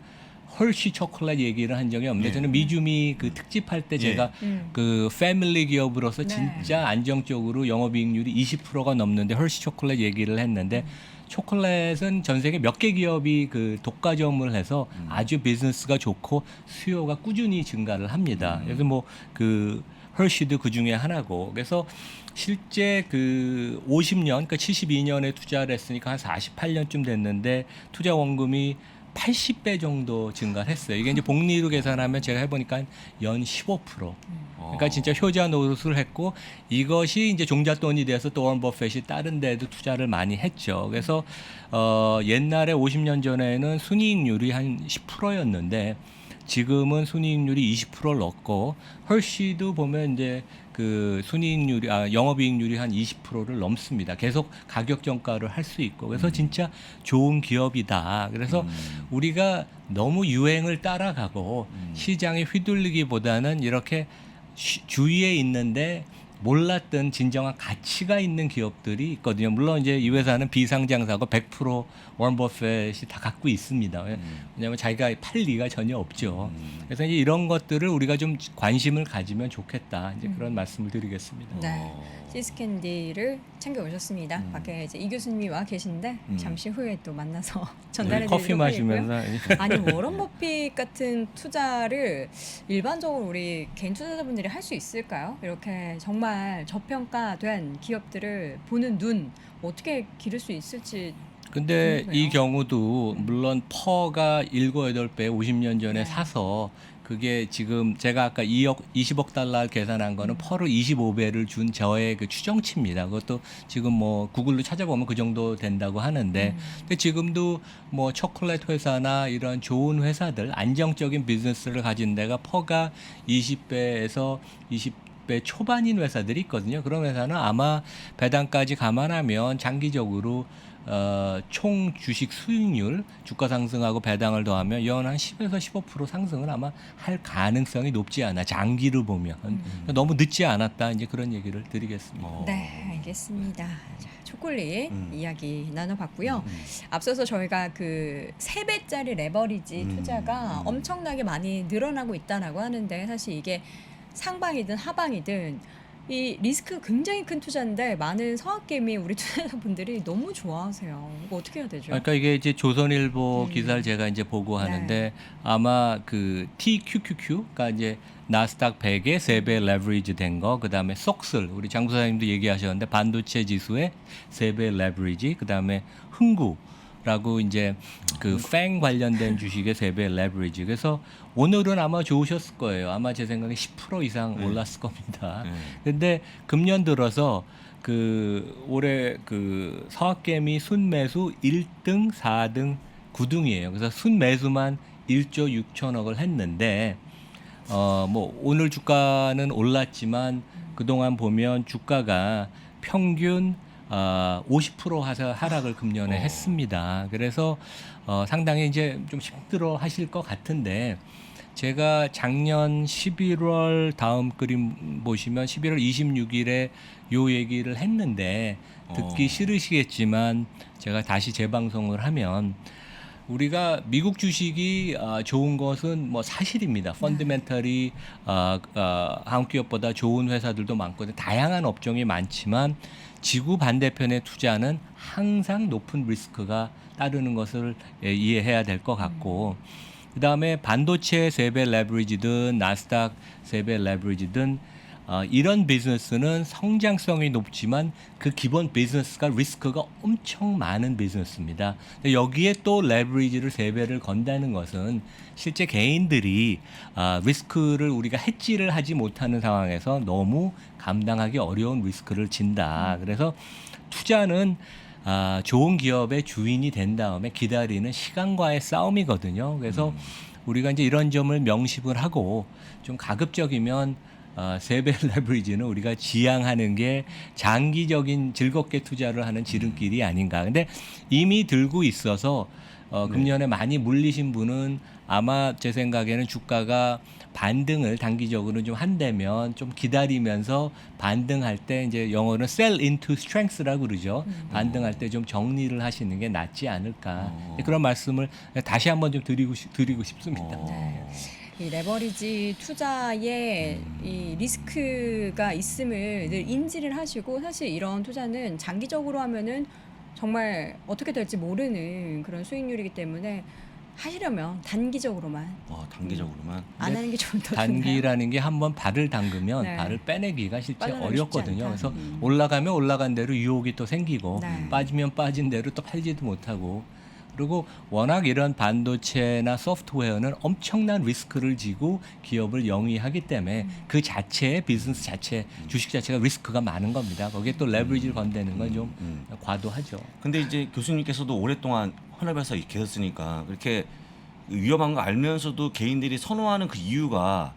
헐시 초콜릿 얘기를 한 적이 없는데 저는 미주미 그 특집할 때 제가 그 패밀리 기업으로서 진짜 안정적으로 영업이익률이 20%가 넘는데 헐시 초콜릿 얘기를 했는데 초콜릿은 전 세계 몇 개 기업이 그 독과점을 해서 아주 비즈니스가 좋고 수요가 꾸준히 증가를 합니다. 그래서 뭐 그 헐시도 그 중에 하나고 그래서 실제 그 50년 그러니까 72년에 투자를 했으니까 한 48년쯤 됐는데 투자 원금이 80배 정도 증가했어요. 이게 이제 복리로 계산하면 제가 해보니까 연 15%. 그러니까 진짜 효자 노릇을 했고 이것이 이제 종잣돈이 돼서 또 워런 버핏이 다른 데도 투자를 많이 했죠. 그래서 옛날에 50년 전에는 순이익률이 한 10%였는데 지금은 순이익률이 20%를 넘고 헐시도 보면 이제 그 순이익률이 영업이익률이 한 20%를 넘습니다. 계속 가격 정가를 할 수 있고 그래서 진짜 좋은 기업이다. 그래서 우리가 너무 유행을 따라가고 시장에 휘둘리기보다는 이렇게 주위에 있는데 몰랐던 진정한 가치가 있는 기업들이 있거든요. 물론 이제 이 회사는 비상장사고 100% 워런 버핏이 다 갖고 있습니다. 왜냐하면 자기가 팔 리가 전혀 없죠. 그래서 이제 이런 것들을 우리가 좀 관심을 가지면 좋겠다. 이제 그런 말씀을 드리겠습니다. 네. 시스캔디를 챙겨 오셨습니다. 밖에 이제 이 교수님이 와 계신데 잠시 후에 또 만나서 전달해 커피 드리도록 하겠고요. 마시면서 아니 워런 버핏 같은 투자를 일반적으로 우리 개인 투자자분들이 할 수 있을까요? 이렇게 정말 저평가된 기업들을 보는 눈 어떻게 기를 수 있을지. 근데 궁금해요. 이 경우도 물론 퍼가 7, 8배 50년 전에 네. 사서 그게 지금 제가 아까 20억 달러 계산한 거는 퍼로 25배를 준 저의 그 추정치입니다. 그것도 지금 뭐 구글로 찾아보면 그 정도 된다고 하는데 근데 지금도 뭐 초콜릿 회사나 이런 좋은 회사들 안정적인 비즈니스를 가진 데가 퍼가 20배에서 10배 초반인 회사들이 있거든요. 그런 회사는 아마 배당까지 감안하면 장기적으로 총 주식 수익률, 주가 상승하고 배당을 더하면 연 한 10에서 15% 상승을 아마 할 가능성이 높지 않아. 장기를 보면 너무 늦지 않았다. 이제 그런 얘기를 드리겠습니다. 네, 알겠습니다. 자, 초콜릿 이야기 나눠봤고요. 앞서서 저희가 그 3배짜리 레버리지 투자가 엄청나게 많이 늘어나고 있다라고 하는데 사실 이게 상방이든 하방이든 이 리스크 굉장히 큰 투자인데 많은 성악개미 우리 투자자분들이 너무 좋아하세요. 이거 어떻게 해야 되죠? 그러니까 이게 이제 조선일보 기사를 제가 이제 보고 하는데 아마 그 TQQQ가 이제 나스닥 100에 3배 레버리지 된 거, 그다음에 속슬 우리 장 부사님도 얘기하셨는데 반도체 지수에 3배 레버리지, 그다음에 흥구라고 이제 그 팽 관련된 주식의 3배 레버리지. 그래서 오늘은 아마 좋으셨을 거예요. 아마 제 생각에 10% 이상 올랐을 겁니다. 근데 금년 들어서 그 올해 그 서학개미 순매수 1등, 4등, 9등이에요. 그래서 순매수만 1조 6천억을 했는데 뭐 오늘 주가는 올랐지만 그동안 보면 주가가 평균 50% 하락을 금년에 했습니다. 그래서 상당히 이제 좀 힘들어 하실 것 같은데 제가 작년 11월 다음 그림 보시면 11월 26일에 요 얘기를 했는데 듣기 싫으시겠지만 제가 다시 재방송을 하면 우리가 미국 주식이 좋은 것은 뭐 사실입니다. 펀더멘털이 한국 기업보다 좋은 회사들도 많거든요. 다양한 업종이 많지만 지구 반대편의 투자는 항상 높은 리스크가 따르는 것을 이해해야 될 것 같고 그다음에 반도체 3배 레버리지든 나스닥 3배 레버리지든 이런 비즈니스는 성장성이 높지만 그 기본 비즈니스가 리스크가 엄청 많은 비즈니스입니다. 여기에 또 레버리지를 3배를 건다는 것은 실제 개인들이 리스크를 우리가 해지를 하지 못하는 상황에서 너무 감당하기 어려운 리스크를 진다. 그래서 투자는 좋은 기업의 주인이 된 다음에 기다리는 시간과의 싸움이거든요. 그래서 우리가 이제 이런 점을 명심을 하고 좀 가급적이면 3배 레버리지는 우리가 지향하는 게 장기적인 즐겁게 투자를 하는 지름길이 아닌가. 근데 이미 들고 있어서 금년에 많이 물리신 분은 아마 제 생각에는 주가가 반등을 단기적으로 좀 한다면 좀 기다리면서 반등할 때 이제 영어로는 sell into strength라고 그러죠. 반등할 때 좀 정리를 하시는 게 낫지 않을까. 그런 말씀을 다시 한번 좀 드리고 싶습니다. 이 레버리지 투자에 이 리스크가 있음을 늘 인지를 하시고 사실 이런 투자는 장기적으로 하면은 정말 어떻게 될지 모르는 그런 수익률이기 때문에 하시려면 단기적으로만 단기적으로만 안 하는 게 좀 더 좋나요? 단기라는 게 한번 발을 담그면 네. 발을 빼내기가 실제 빠져나가기 어렵거든요. 쉽지 않다. 그래서 올라가면 올라간 대로 유혹이 또 생기고 네. 빠지면 빠진 대로 또 팔지도 못하고 그리고 워낙 이런 반도체나 소프트웨어는 엄청난 리스크를 지고 기업을 영위하기 때문에 그 자체의 비즈니스 자체, 주식 자체가 리스크가 많은 겁니다. 거기에 또 레버리지를 건드는 건 좀 과도하죠. 근데 이제 교수님께서도 오랫동안 현업에서 계셨으니까 그렇게 위험한 거 알면서도 개인들이 선호하는 그 이유가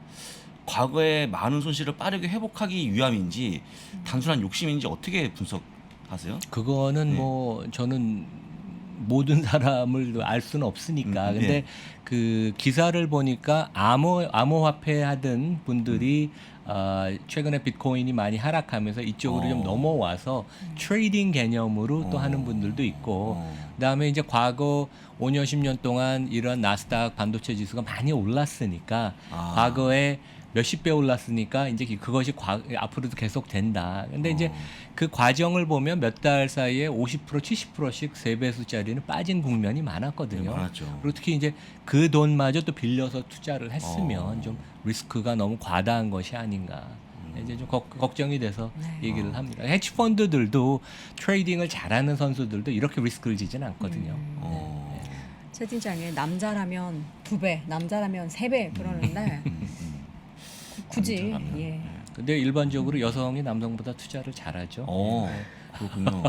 과거에 많은 손실을 빠르게 회복하기 위함인지 단순한 욕심인지 어떻게 분석하세요? 그거는 네. 뭐 저는 모든 사람을 알 수는 없으니까. 근데 네. 그 기사를 보니까 암호화폐 하던 분들이 최근에 비트코인이 많이 하락하면서 이쪽으로 좀 넘어와서 트레이딩 개념으로 또 하는 분들도 있고 그다음에 이제 과거 5년 10년 동안 이런 나스닥 반도체 지수가 많이 올랐으니까 과거에 몇십 배 올랐으니까 이제 그것이 앞으로도 계속 된다. 근데 이제 그 과정을 보면 몇 달 사이에 50% 70%씩 3배수짜리는 빠진 국면이 많았거든요. 네, 많았죠. 그리고 특히 이제 그 돈마저 또 빌려서 투자를 했으면 좀 리스크가 너무 과다한 것이 아닌가. 이제 좀 걱정이 돼서 얘기를 합니다. 헤지펀드들도 트레이딩을 잘하는 선수들도 이렇게 리스크를 지진 않거든요. 채팅창에 남자라면 2배, 남자라면 3배 그러는데 굳이 예. 근데 일반적으로 여성이 남성보다 투자를 잘하죠. 그렇군요.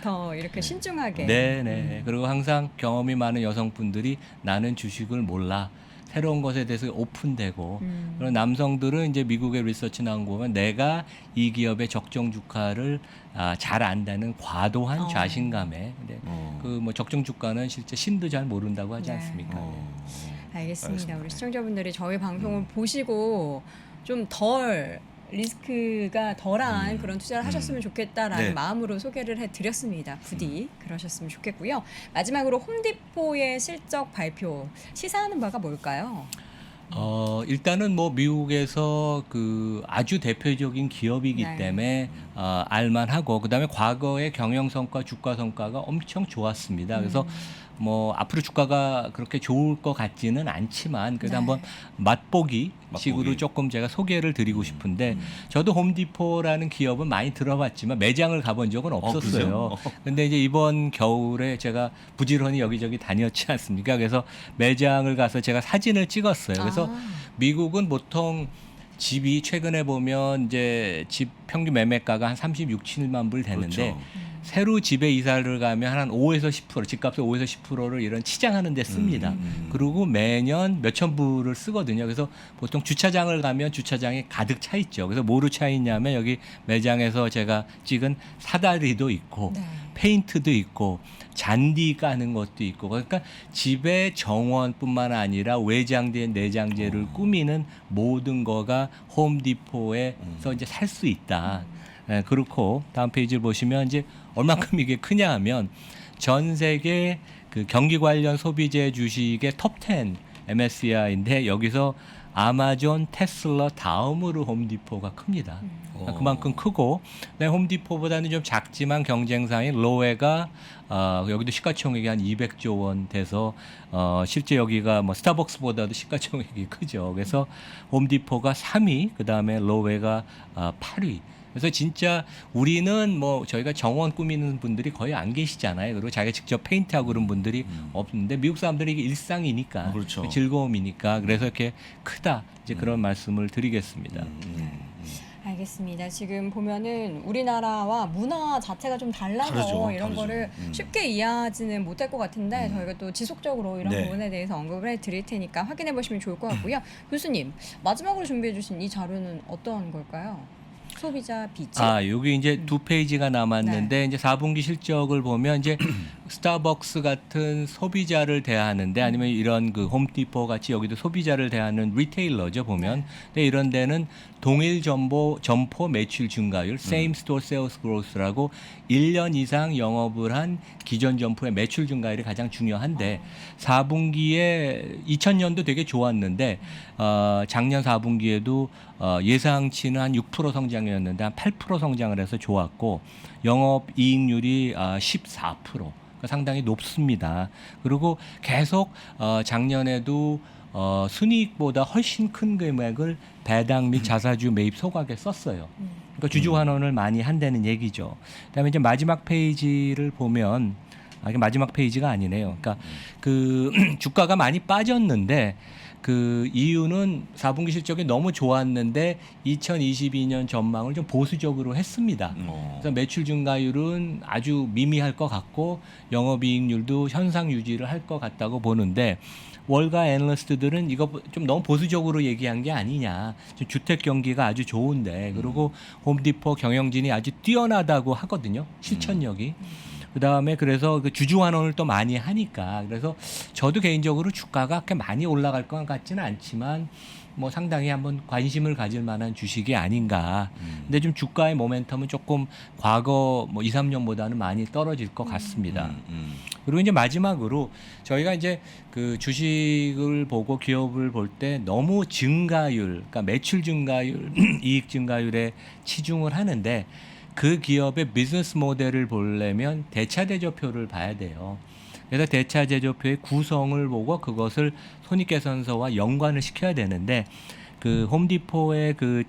더 이렇게 신중하게 네. 그리고 항상 경험이 많은 여성분들이 나는 주식을 몰라. 새로운 것에 대해서 오픈되고 그런 남성들은 이제 미국의 리서치 나온 거 보면 내가 이 기업의 적정 주가를 잘 안다는 과도한 자신감에 근데 그 뭐 적정 주가는 실제 신도 잘 모른다고 하지 네. 않습니까? 알겠습니다. 우리 시청자분들이 저희 방송을 보시고 좀 덜 리스크가 덜한 그런 투자를 하셨으면 좋겠다라는 네. 마음으로 소개를 해드렸습니다. 부디 그러셨으면 좋겠고요. 마지막으로 홈디포의 실적 발표 시사하는 바가 뭘까요? 일단은 뭐 미국에서 그 아주 대표적인 기업이기 네. 때문에 알만하고 그다음에 과거의 경영 성과, 주가 성과가 엄청 좋았습니다. 그래서 뭐 앞으로 주가가 그렇게 좋을 것 같지는 않지만 그래도 네. 한번 맛보기 식으로 맛보기. 조금 제가 소개를 드리고 싶은데 저도 홈디포라는 기업은 많이 들어봤지만 매장을 가본 적은 없었어요. 그러세요? 근데 이제 이번 겨울에 제가 부지런히 여기저기 다녔지 않습니까? 그래서 매장을 가서 제가 사진을 찍었어요. 그래서 미국은 보통 집이 최근에 보면 이제 집 평균 매매가가 한 36, 7만 불 되는데 그렇죠. 새로 집에 이사를 가면 한 5에서 10% 집값의 5에서 10%를 이런 치장하는 데 씁니다. 그리고 매년 몇천 불을 쓰거든요. 그래서 보통 주차장을 가면 주차장이 가득 차 있죠. 그래서 뭐로 차 있냐면 여기 매장에서 제가 찍은 사다리도 있고 네. 페인트도 있고 잔디 까는 것도 있고 그러니까 집의 정원뿐만 아니라 외장재 내장재를 꾸미는 모든 거가 홈디포에서 이제 살 수 있다. 네, 그렇고 다음 페이지를 보시면 이제 얼마큼 이게 크냐 하면 전 세계 그 경기 관련 소비재 주식의 톱10 MSCI인데 여기서 아마존, 테슬라 다음으로 홈디포가 큽니다. 그만큼 크고 홈디포보다는 좀 작지만 경쟁사인 로웨가 여기도 시가총액이 한 200조 원 돼서 실제 여기가 뭐 스타벅스보다도 시가총액이 크죠. 그래서 홈디포가 3위, 그다음에 로웨가 8위. 그래서 진짜 우리는 뭐 저희가 정원 꾸미는 분들이 거의 안 계시잖아요. 그리고 자기가 직접 페인트하고 그런 분들이 없는데 미국 사람들이 이게 일상이니까 그렇죠. 즐거움이니까 그래서 이렇게 크다 이제 그런 말씀을 드리겠습니다. 알겠습니다. 지금 보면은 우리나라와 문화 자체가 좀 달라서 다르죠. 이런 다르죠. 거를 쉽게 이해하지는 못할 것 같은데 저희가 또 지속적으로 이런 네. 부분에 대해서 언급을 해드릴 테니까 확인해 보시면 좋을 것 같고요. 교수님 마지막으로 준비해 주신 이 자료는 어떤 걸까요? 소비자 비지. 여기 이제 두 페이지가 남았는데 이제 4분기 실적을 보면 이제 스타벅스 같은 소비자를 대하는데 아니면 이런 그 홈디포 같이 여기도 소비자를 대하는 리테일러죠 보면. 근데 이런 데는 동일 점포 매출 증가율, same store sales growth라고 1년 이상 영업을 한 기존 점포의 매출 증가율이 가장 중요한데 4분기에 2000년도 되게 좋았는데 작년 4분기에도 예상치는 한 6% 성장이었는데 한 8% 성장을 해서 좋았고 영업 이익률이 14%. 그러니까 상당히 높습니다. 그리고 계속 작년에도 순이익보다 훨씬 큰 금액을 배당 및 자사주 매입 소각에 썼어요. 그러니까 주주 환원을 많이 한다는 얘기죠. 그다음에 이제 마지막 페이지를 보면 이게 마지막 페이지가 아니네요. 그러니까 그 주가가 많이 빠졌는데 그 이유는 4분기 실적이 너무 좋았는데 2022년 전망을 좀 보수적으로 했습니다. 그래서 매출 증가율은 아주 미미할 것 같고 영업이익률도 현상 유지를 할 것 같다고 보는데 월가 애널리스트들은 이거 좀 너무 보수적으로 얘기한 게 아니냐. 지금 주택 경기가 아주 좋은데 그리고 홈디포 경영진이 아주 뛰어나다고 하거든요. 실천력이. 그다음에 그래서 그 주주 환원을 또 많이 하니까 그래서 저도 개인적으로 주가가 그렇게 많이 올라갈 것 같지는 않지만 뭐 상당히 한번 관심을 가질 만한 주식이 아닌가. 근데 좀 주가의 모멘텀은 조금 과거 뭐 2, 3년보다는 많이 떨어질 것 같습니다. 그리고 이제 마지막으로 저희가 이제 그 주식을 보고 기업을 볼 때 너무 증가율, 그러니까 매출 증가율, 이익 증가율에 치중을 하는데 그 기업의 비즈니스 모델을 보려면 대차대조표를 봐야 돼요. 그래서 대차대조표의 구성을 보고 그것을 손익계산서와 연관을 시켜야 되는데 그 홈디포의 그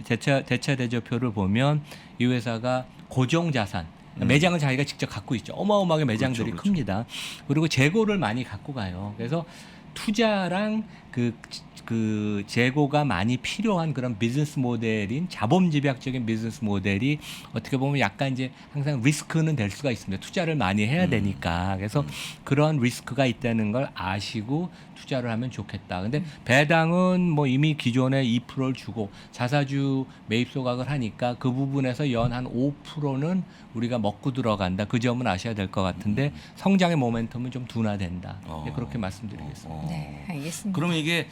대차대조표를 보면 이 회사가 고정자산 매장을 자기가 직접 갖고 있죠. 어마어마하게 매장들이 그렇죠. 큽니다. 그리고 재고를 많이 갖고 가요. 그래서 투자랑 그 재고가 많이 필요한 그런 비즈니스 모델인 자본 집약적인 비즈니스 모델이 어떻게 보면 약간 이제 항상 리스크는 될 수가 있습니다. 투자를 많이 해야 되니까. 그래서 그런 리스크가 있다는 걸 아시고 투자를 하면 좋겠다. 근데 배당은 뭐 이미 기존에 2%를 주고 자사주 매입 소각을 하니까 그 부분에서 연 한 5%는 우리가 먹고 들어간다. 그 점은 아셔야 될 것 같은데 성장의 모멘텀은 좀 둔화된다. 네, 그렇게 말씀드리겠습니다. 네, 알겠습니다. 그러면 이게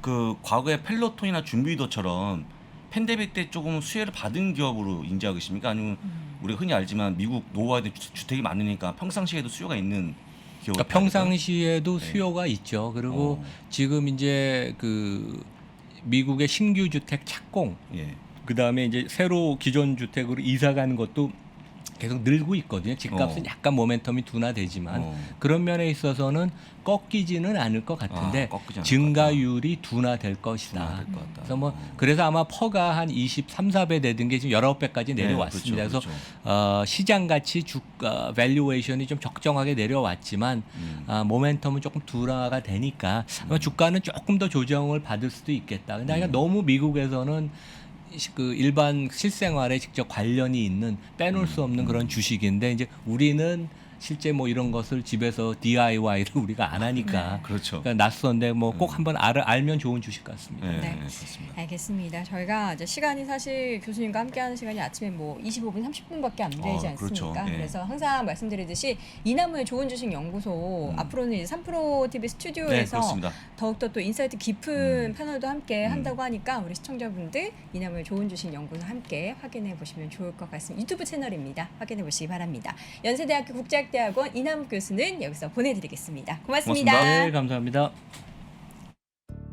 그 과거에 펠로톤이나 준비도처럼 팬데믹 때 조금 수혜를 받은 기업으로 인지하고 계십니까? 아니면 우리가 흔히 알지만 미국 노후화된 주택이 많으니까 평상시에도 수요가 있는 기업? 그러니까 평상시에도 수요가 있죠. 그리고 어. 지금 이제 그 미국의 신규 주택 착공, 예. 그 다음에 이제 새로 기존 주택으로 이사 가는 것도 계속 늘고 있거든요. 집값은 약간 모멘텀이 둔화되지만 그런 면에 있어서는 꺾이지는 않을 것 같은데 꺾이지 않을 증가율이 둔화될 것이다. 둔화될 것 같다. 그래서 뭐 그래서 아마 퍼가 한 23, 4배 되던 게 지금 19배까지 내려왔습니다. 그렇죠, 그래서 시장 가치 주가 밸류에이션이 좀 적정하게 내려왔지만 모멘텀은 조금 둔화가 되니까 아마 주가는 조금 더 조정을 받을 수도 있겠다. 근데 그러니까 너무 미국에서는 그 일반 실생활에 직접 관련이 있는 빼놓을 수 없는 그런 주식인데 이제 우리는 실제 뭐 이런 것을 집에서 DIY를 우리가 안 하니까 그렇죠. 그러니까 낯선데 뭐 꼭 한번 알면 좋은 주식 같습니다. 네, 네. 그렇습니다. 알겠습니다. 저희가 이제 시간이 사실 교수님과 함께하는 시간이 아침에 뭐 25분, 30분밖에 안 되지 않습니까? 그렇죠. 예. 그래서 항상 말씀드리듯이 이나무의 좋은 주식 연구소 앞으로는 이제 3프로 TV 네, 스튜디오에서 그렇습니다. 더욱더 또 인사이트 깊은 패널도 함께 한다고 하니까 우리 시청자분들 이나무의 좋은 주식 연구소 함께 확인해 보시면 좋을 것 같습니다. 유튜브 채널입니다. 확인해 보시기 바랍니다. 연세대학교 국제학대학원 이남욱 교수는 여기서 보내드리겠습니다. 고맙습니다. 고맙습니다. 네, 감사합니다.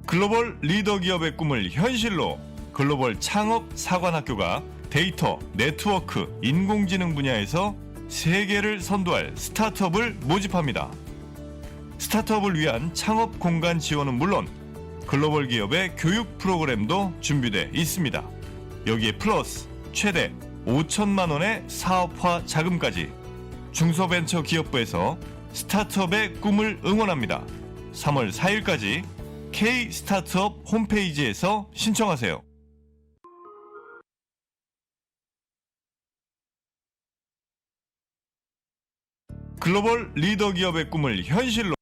글로벌 리더 기업의 꿈을 현실로 글로벌 창업 사관학교가 데이터, 네트워크, 인공지능 분야에서 세계를 선도할 스타트업을 모집합니다. 스타트업을 위한 창업 공간 지원은 물론 글로벌 기업의 교육 프로그램도 준비돼 있습니다. 여기에 플러스 최대 5천만 원의 사업화 자금까지 중소벤처기업부에서 스타트업의 꿈을 응원합니다. 3월 4일까지 K-스타트업 홈페이지에서 신청하세요. 글로벌 리더 기업의 꿈을 현실로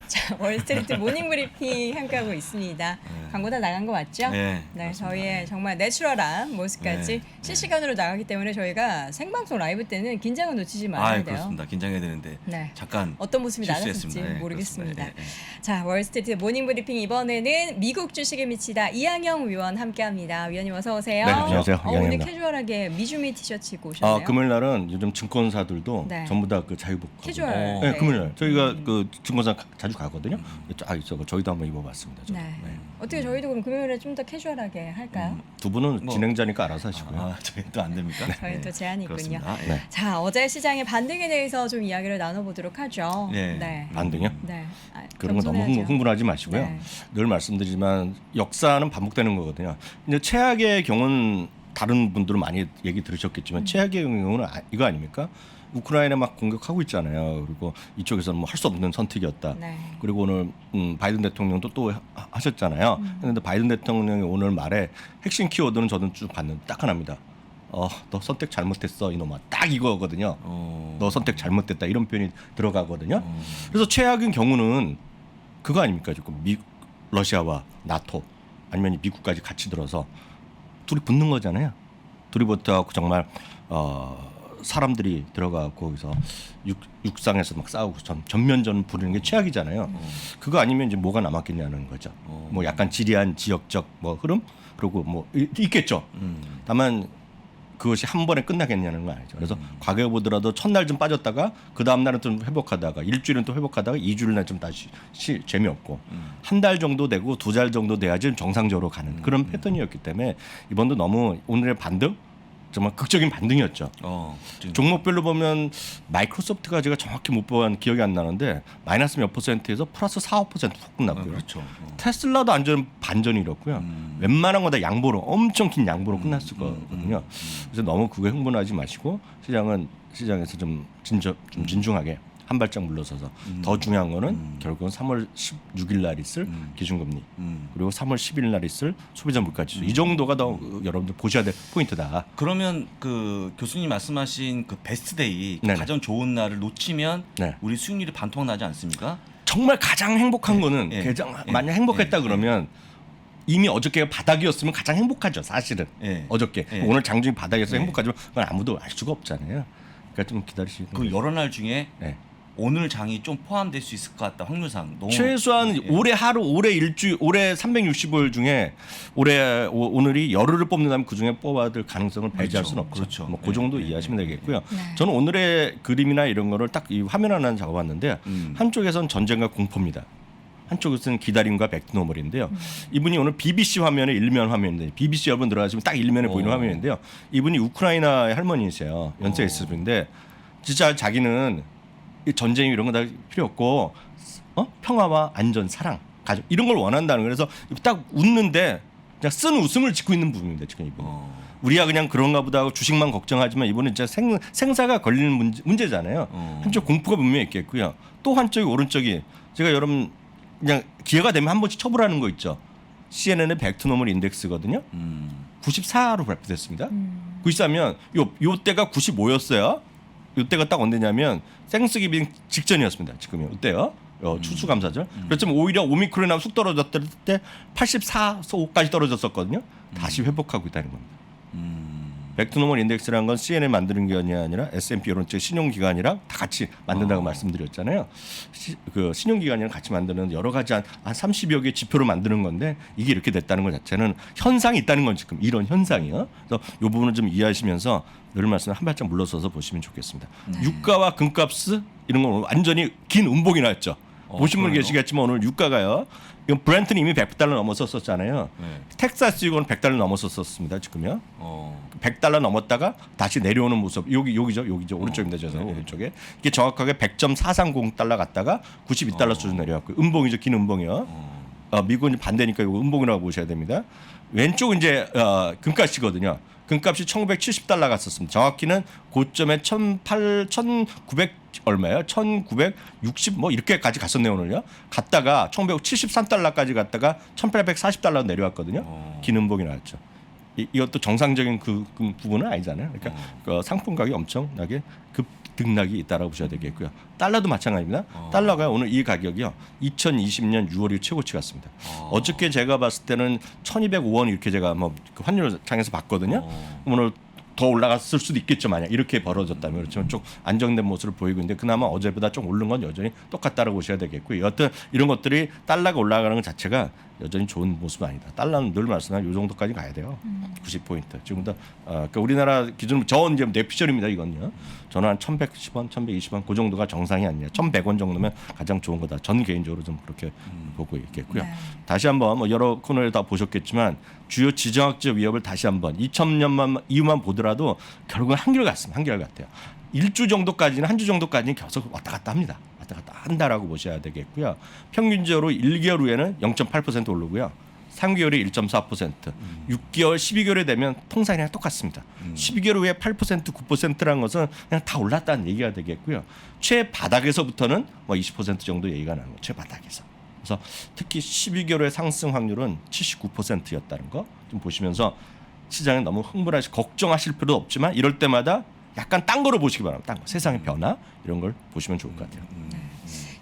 자, 월스트리트 모닝 브리핑 함께하고 있습니다. 광고 다 나간 거 맞죠? 네, 네, 맞습니다. 저희의 정말 내추럴한 모습까지 네, 실시간으로 나가기 때문에 저희가 생방송 라이브 때는 긴장을 놓치지 말아야 돼요. 그렇습니다. 긴장해야 되는데 네. 잠깐 어떤 모습이 나타날지 실수했습니다. 네, 모르겠습니다. 그렇습니다. 네, 자, 월스트리트 모닝 브리핑 이번에는 미국 주식에 미치다 이항영 위원 함께합니다. 위원님 어서 오세요. 네, 안녕하세요. 오늘 이항영입니다. 캐주얼하게 미주미 티셔츠 입고 오셨네요. 금요일 날은 요즘 증권사들도 네. 전부 다 그 자유복. 캐주얼. 네, 네. 금요일 날 저희가 그 증권사 자주 가거든요. 쫙 있어. 저희도 한번 입어봤습니다. 저도. 네. 네. 어떻게 저희도 그럼 금요일에 좀 더 캐주얼하게 할까요? 두 분은 뭐. 진행자니까 알아서 하시고요. 저희 또 안 됩니까? 저희 또 제한이 있군요. 그렇습니다. 네. 자, 어제 시장의 반등에 대해서 좀 이야기를 나눠보도록 하죠. 네. 반등이요? 네. 그런 거 너무 겸손해야죠. 흥분하지 마시고요. 네. 늘 말씀드리지만 역사는 반복되는 거거든요. 근데 최악의 경우는 다른 분들은 많이 얘기 들으셨겠지만 최악의 경우는 이거 아닙니까? 우크라이나 막 공격하고 있잖아요. 그리고 이쪽에서는 뭐 할 수 없는 선택이었다. 네. 그리고 오늘 바이든 대통령도 또 하셨잖아요. 그런데 바이든 대통령이 오늘 말에 핵심 키워드는 저는 쭉 봤는데 딱 하나입니다. 너 선택 잘못했어 이놈아. 딱 이거거든요. 너 선택 잘못됐다 이런 표현이 들어가거든요. 그래서 최악인 경우는 그거 아닙니까? 지금 러시아와 나토 아니면 미국까지 같이 들어서 둘이 붙는 거잖아요. 둘이 붙어갖고 정말 사람들이 들어가고 거기서 육상에서 막 싸우고 전면전 부리는 게 최악이잖아요. 그거 아니면 이제 뭐가 남았겠냐는 거죠. 뭐 약간 지리한 지역적 뭐 흐름 그리고 뭐 있겠죠. 다만 그것이 한 번에 끝나겠냐는 건 아니죠. 그래서 과거에 보더라도 첫날 좀 빠졌다가 그 다음 날은 좀 회복하다가 일주일은 또 회복하다가 2주일날 좀 다시 재미없고 한 달 정도 되고 2달 정도 돼야지 정상적으로 가는 그런 패턴이었기 때문에 이번도 너무 오늘의 반등 정말 극적인 반등이었죠. 종목별로 보면 마이크로소프트가 제가 정확히 못 본 기억이 안 나는데 마이너스 몇 %에서 플러스 4, 5% 훅 끝났고요. 그렇죠. 테슬라도 반전이 이렇고요. 웬만한 거 다 양보로 엄청 긴 양보로 끝났을 거거든요. 그래서 너무 그게 흥분하지 마시고 시장에서 좀 진중하게 한 발짝 물러서서 더 중요한 거는 결국은 3월 16일 날 있을 기준금리 그리고 3월 10일 날 있을 소비자 물가지수 이 정도가 더 여러분들 보셔야 될 포인트다. 그러면 그 교수님 말씀하신 그 베스트데이 네네. 가장 좋은 날을 놓치면 네. 우리 수익률이 반토막 나지 않습니까? 정말 가장 행복한 거는 예. 가장 예. 만약 행복했다 예. 그러면 이미 어저께가 바닥이었으면 가장 행복하죠. 사실은 예. 어저께 예. 오늘 장중이 바닥이어서 예. 행복하지만 그건 아무도 알 수가 없잖아요. 그러니까 좀 기다리시고 그 여러 날 중에 네. 오늘 장이 좀 포함될 수 있을 것 같다 확률상 너무 최소한 예. 올해 하루 올해 일주 올해 365일 중에 올해 오늘이 열흘을 뽑는다면 그 중에 뽑아야 될 가능성을 배제할 그렇죠. 수는 없죠. 그렇죠. 뭐 그 정도 이해하시면 되겠고요. 네. 저는 오늘의 그림이나 이런 거를 딱 이 화면 하나 잡아봤는데 한쪽에선 전쟁과 공포입니다. 한쪽에서는 기다림과 백노멀인데요. 이분이 오늘 BBC 화면에 일면 화면인데 BBC 여러분 들어가시면 딱 일면에 보이는 화면인데요. 이분이 우크라이나의 할머니이세요. 연세가 있으신 분인데 진짜 자기는 이 전쟁 이런 거 다 필요 없고 평화와 안전, 사랑, 가족 이런 걸 원한다는 거예요. 그래서 딱 웃는데 그냥 쓴 웃음을 짓고 있는 부분입니다. 지금 이분. 우리가 그냥 그런가 보다 하고 주식만 걱정하지만 이분은 진짜 생사가 걸리는 문제잖아요. 한쪽 공포가 분명히 있겠고요. 또 한쪽이 오른쪽이 제가 여러분 그냥 기회가 되면 한 번씩 쳐보라는 거 있죠. CNN의 벡트노멀 인덱스거든요. 94로 발표됐습니다. 94면 요 때가 95였어요. 요 때가 딱 언제냐면 땡스기빙 직전이었습니다. 지금요. 이때요. 추수감사절. 그렇지만 오히려 오미크론이 나면 쑥 떨어졌을 때 84, 5까지 떨어졌었거든요. 다시 회복하고 있다는 겁니다. 벡트노멀 인덱스라는 건 CNN 만드는 게 아니라 S&P 이런 쪽 신용기관이랑 다 같이 만든다고 말씀드렸잖아요. 그 신용기관이랑 같이 만드는 여러 가지 한 30여 개 지표를 만드는 건데 이게 이렇게 됐다는 것 자체는 현상이 있다는 건 지금 이런 현상이요. 그래서 이 부분을 좀 이해하시면서 늘 말씀 한 발짝 물러서서 보시면 좋겠습니다. 유가와 금값 이런 건 완전히 긴 음봉이 났죠. 보신 분 그래요? 계시겠지만 오늘 유가가요. 이건 브렌트는 이미 $100 넘었었잖아요. 네. 텍사스 이건 $100 넘었었습니다. 지금요. 100달러 넘었다가 다시 내려오는 모습. 여기죠. 오른쪽입니다. 저서 오른쪽에. 이게 정확하게 100.430달러 갔다가 92달러 수준 내려왔고 음봉이죠. 긴 음봉이요. 미국은 반대니까 이거 음봉이라고 보셔야 됩니다. 왼쪽은 이제 금값이거든요. 금값이 1970달러 갔었습니다. 정확히는 고점에 1900 얼마예요? 1960 뭐 이렇게까지 갔었네요 오늘요. 갔다가 1973달러까지 갔다가 1840달러 내려왔거든요. 긴 음봉이 나왔죠. 이것도 정상적인 그 부분은 아니잖아요. 그러니까 그 상품 가격이 엄청나게 급등락이 있다라고 보셔야 되겠고요. 달러도 마찬가지입니다. 달러가 오늘 이 가격이요. 2020년 6월이 최고치 같습니다. 어저께 제가 봤을 때는 1205원 이렇게 제가 뭐 그 환율장에서 봤거든요. 오늘 더 올라갔을 수도 있겠죠. 만약 이렇게 벌어졌다면 그렇지만 좀 안정된 모습을 보이고 있는데 그나마 어제보다 좀 오른 건 여전히 똑같다라고 보셔야 되겠고요. 여튼 이런 것들이 달러가 올라가는 것 자체가 여전히 좋은 모습은 아니다. 달러는 늘 말씀한 요 정도까지 가야 돼요. 90포인트. 지금부터 그러니까 우리나라 기준으로 저 이제 뇌피셜입니다. 이건요. 저는 한 1,110원, 1,120원 그 정도가 정상이 아니냐. 1,100원 정도면 가장 좋은 거다. 전 개인적으로 좀 그렇게 보고 있겠고요. 네. 다시 한번 뭐 여러 코너를 다 보셨겠지만 주요 지정학적 위협을 다시 한번 2000년만 이후만 보더라도 결국은 한결같습니다. 한결같아요. 1주 정도까지는 한 주 정도까지는 계속 왔다 갔다 합니다. 왔다 갔다 한다라고 보셔야 되겠고요. 평균적으로 1개월 후에는 0.8% 오르고요. 3개월에 1.4%, 6개월, 12개월에 되면 통상이랑 똑같습니다. 12개월 후에 8%, 9%라는 것은 그냥 다 올랐다는 얘기가 되겠고요. 최바닥에서부터는 뭐 20% 정도 얘기가 나는 거예요. 최바닥에서. 그래서 특히 12개월의 상승 확률은 79%였다는 거 좀 보시면서 시장에 너무 흥분하시 걱정하실 필요도 없지만 이럴 때마다 약간 딴 거로 보시기 바랍니다. 딴 거. 세상의 변화 이런 걸 보시면 좋을 것 같아요.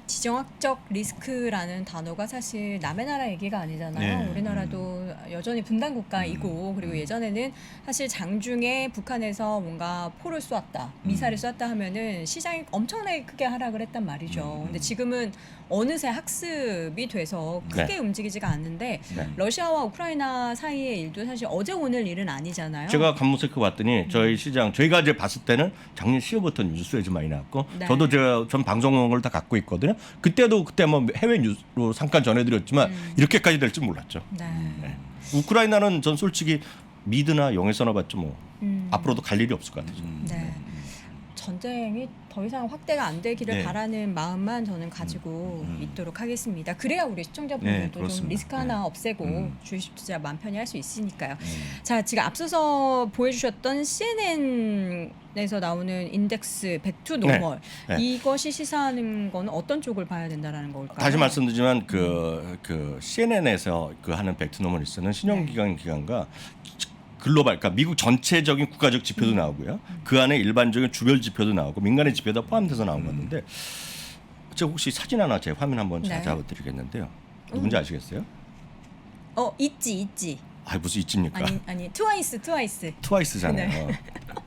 지정학적 리스크라는 단어가 사실 남의 나라 얘기가 아니잖아요. 네. 우리나라도 여전히 분단 국가이고 그리고 예전에는 사실 장중에 북한에서 뭔가 포를 쏘았다, 미사일을 쏘았다 하면은 시장이 엄청나게 크게 하락을 했단 말이죠. 근데 지금은 어느새 학습이 돼서 크게 네. 움직이지가 않는데 네. 러시아와 우크라이나 사이의 일도 사실 어제 오늘 일은 아니잖아요. 제가 간무세크 봤더니 저희 시장 저희가 이제 봤을 때는 작년 10월부터 뉴스에 좀 많이 나왔고 네. 저도 전 방송을 다 갖고 있거든요. 그때 뭐 해외 뉴스로 잠깐 전해드렸지만 이렇게까지 될 줄 몰랐죠. 네. 네. 우크라이나는 전 솔직히 미드나 영에서나 봤죠 뭐 앞으로도 갈 일이 없을 것 같아요. 네. 전쟁이 더 이상 확대가 안 되기를 네. 바라는 마음만 저는 가지고 있도록 하겠습니다. 그래야 우리 네, 시청자분들도 좀 그렇습니다. 리스크 하나 네. 없애고 주식 투자 마음 편히 할 수 있으니까요. 자, 지금 앞서서 보여주셨던 CNN에서 나오는 인덱스 백투 노멀 네. 이것이 시사하는 건 어떤 쪽을 봐야 된다라는 걸까요? 다시 말씀드리지만 그 CNN에서 그 하는 벡트노멀리스는 신용기관과 글로벌, 그러니까 미국 전체적인 국가적 지표도 나오고요. 그 안에 일반적인 주별 지표도 나오고 민간의 지표도 포함돼서 나온 건데, 제가 혹시 사진 하나 제 화면 한번 네. 잡아드리겠는데요. 누군지 아시겠어요? 있지. 아, 무슨 이쯤입니까? 아니 트와이스. 트와이스잖아요.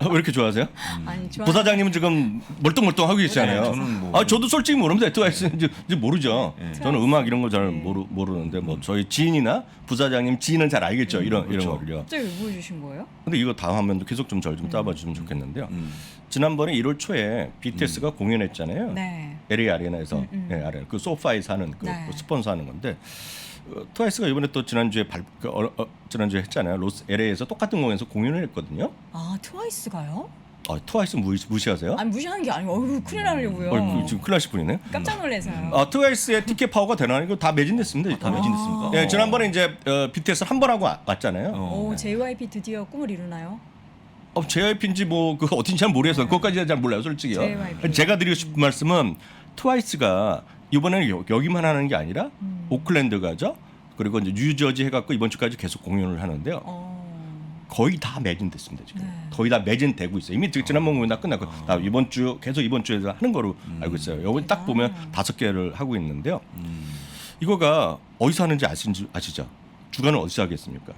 왜 이렇게 좋아하세요? 아니 좋아. 부사장님은 지금 멀뚱멀뚱 하고 계시잖아요. 네, 저는 뭐- 저도 솔직히 모릅니다. 트와이스 이제 모르죠. 네. 저는 음악 이런 거 잘 모르는데 뭐 저희 지인이나 부사장님 지인은 잘 알겠죠. 이런 그렇죠. 거를요. 갑자기 왜 보여주신 거예요? 근데 이거 다음 화면도 계속 좀 절 좀 따봐주면 좋겠는데요. 지난번에 1월 초에 BTS가 공연했잖아요. 네. LA 아레나에서 네, 아레나 그 소파에서 하는 그 네. 스폰서하는 건데 트와이스가 이번에 또 지난주에 지난주에 했잖아요. LA에서 똑같은 공연에서 공연을 했거든요. 아 트와이스가요? 트와이스 무시하세요? 아니 무시하는 게 아니고 어휴 큰일 나려고요. 지금 큰일 나실 분이네. 깜짝 놀라서요. 트와이스의 티켓 파워가 대단한 거 다 매진됐습니다. 다 매진됐습니까? 예, 지난번에 이제 BTS 한 번 하고 왔잖아요. 오 JYP 드디어 꿈을 이루나요? JYP인지 뭐 그 어딘지 잘 모르겠어요. 그것까지 잘 몰라요, 솔직히요. JYP. 제가 드리고 싶은 말씀은 트와이스가 이번에는 여기만 하는 게 아니라 오클랜드 가죠. 그리고 이제 뉴저지 해갖고 이번 주까지 계속 공연을 하는데요. 거의 다 매진됐습니다 지금. 네. 거의 다 매진되고 있어요. 이미 지난번 공연 다 끝났고 나 이번 주에서 하는 거로 알고 있어요. 여기 딱 보면 5개를 하고 있는데요. 이거가 어디서 하는지 아시죠? 주간은 어디서 하겠습니까?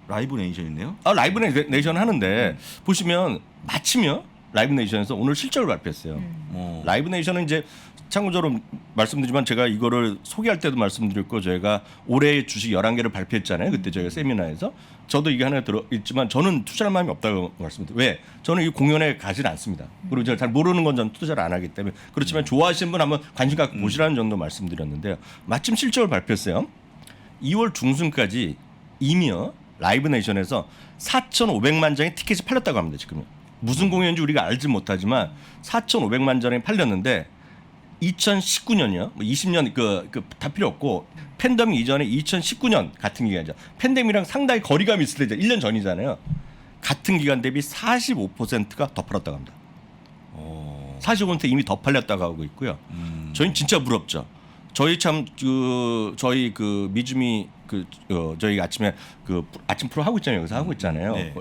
라이브 네이션이네요. 라이브 네이션 하는데 보시면 마침요 라이브 네이션에서 오늘 실적을 발표했어요. 라이브 네이션은 이제 참고적으로 말씀드리지만 제가 이거를 소개할 때도 말씀드렸고 저희가 올해 주식 11개를 발표했잖아요. 그때 저희가 세미나에서 저도 이게 하나 들어있지만 저는 투자할 마음이 없다고 말씀드려요. 왜? 저는 이 공연에 가지 않습니다. 그리고 제가 잘 모르는 건 저는 투자를 안 하기 때문에 그렇지만 좋아하시는 분 한번 관심 갖고 보시라는 정도 말씀드렸는데요. 마침 실적을 발표했어요. 2월 중순까지 이미요 라이브 네이션에서 4,500만 장의 티켓이 팔렸다고 합니다. 지금 무슨 공연인지 우리가 알지 못하지만 4,500만 장이 팔렸는데 2019년이요. 20년 다 필요 없고 팬데믹 이전에 2019년 같은 기간이죠. 팬데믹이랑 상당히 거리감이 있을 때죠. 1년 전이잖아요. 같은 기간 대비 45%가 더 팔렸다고 합니다. 45% 이미 더 팔렸다고 하고 있고요. 저희는 진짜 부럽죠. 저희 저희 미주미 저희 아침에 아침 프로 하고 있잖아요. 여기서 하고 있잖아요. 네.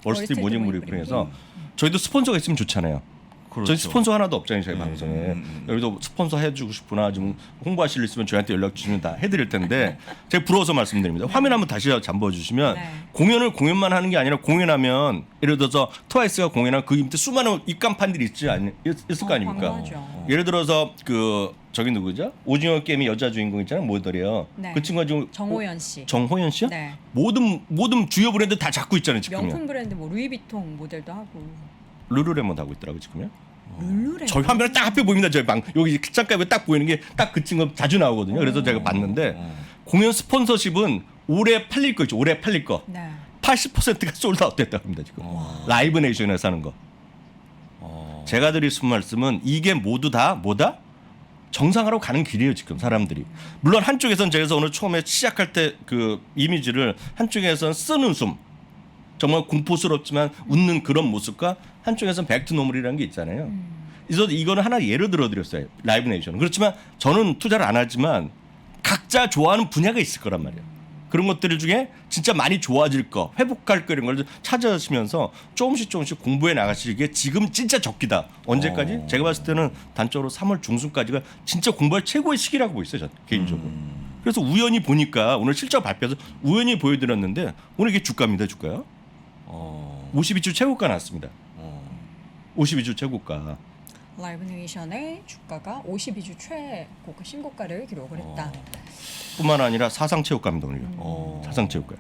월스트리트 모닝 브리핑에서 저희도 스폰서가 있으면 좋잖아요. 그렇죠. 저희 스폰서 하나도 없잖아요. 저희 방송에. 여기도 스폰서 해주고 싶구나. 좀 홍보하실 일 있으면 저희한테 연락 주시면 다 해드릴 텐데 제가 부러워서 말씀드립니다. 화면 한번 다시 잠궈 주시면 공연만 하는 게 아니라 공연하면 예를 들어서 트와이스가 공연한 그 밑에 수많은 입간판들이 있을 거 아닙니까? 당연하죠. 예를 들어서 저기 누구죠? 오징어 게임의 여자 주인공 있잖아요. 모델이요. 네. 그 친구가 지금 정호연 씨. 정호연 씨요? 네. 모든 주요 브랜드 다 잡고 있잖아요. 지금요. 명품 브랜드 뭐 루이비통 모델도 하고. 룰루레몬 하고 있더라고요. 지금요. 룰루레몬. 저희 화면에 딱 앞에 보입니다. 저희 여기 잠깐에 딱 보이는 게 딱 그 친구 자주 나오거든요. 그래서 제가 봤는데 공연 스폰서십은 올해 팔릴 거 있죠. 올해 팔릴 거. 네. 80%가 솔드아웃 됐다고 합니다. 지금. 라이브 네이션에서 하는 거. 제가 드릴 수 말씀은 이게 모두 다 뭐다? 정상화로 가는 길이에요. 지금 사람들이. 물론 한쪽에서는 제가 오늘 처음에 시작할 때 그 이미지를 한쪽에서는 쓰는 숨. 정말 공포스럽지만 웃는 그런 모습과 한쪽에서는 백투노멀이라는 게 있잖아요. 그래서 이거는 하나 예를 들어드렸어요. 라이브 네이션. 그렇지만 저는 투자를 안 하지만 각자 좋아하는 분야가 있을 거란 말이에요. 그런 것들 중에 진짜 많이 좋아질 거, 회복할 거 이런 걸 찾아시면서 조금씩 공부해 나가시기에 지금 진짜 적기다. 언제까지? 제가 봤을 때는 단적으로 3월 중순까지가 진짜 공부할 최고의 시기라고 보고 있어요. 저는 개인적으로. 그래서 우연히 보니까 오늘 실적 발표해서 우연히 보여드렸는데 오늘 이게 주가입니다. 주가요. 52주 최고가 났습니다. 52주 최고가. 라이브 네이션의 주가가 52주 최고가 신고가를 기록을 했다. 뿐만 아니라 사상 최고가입니다. 오늘. 사상 최고가.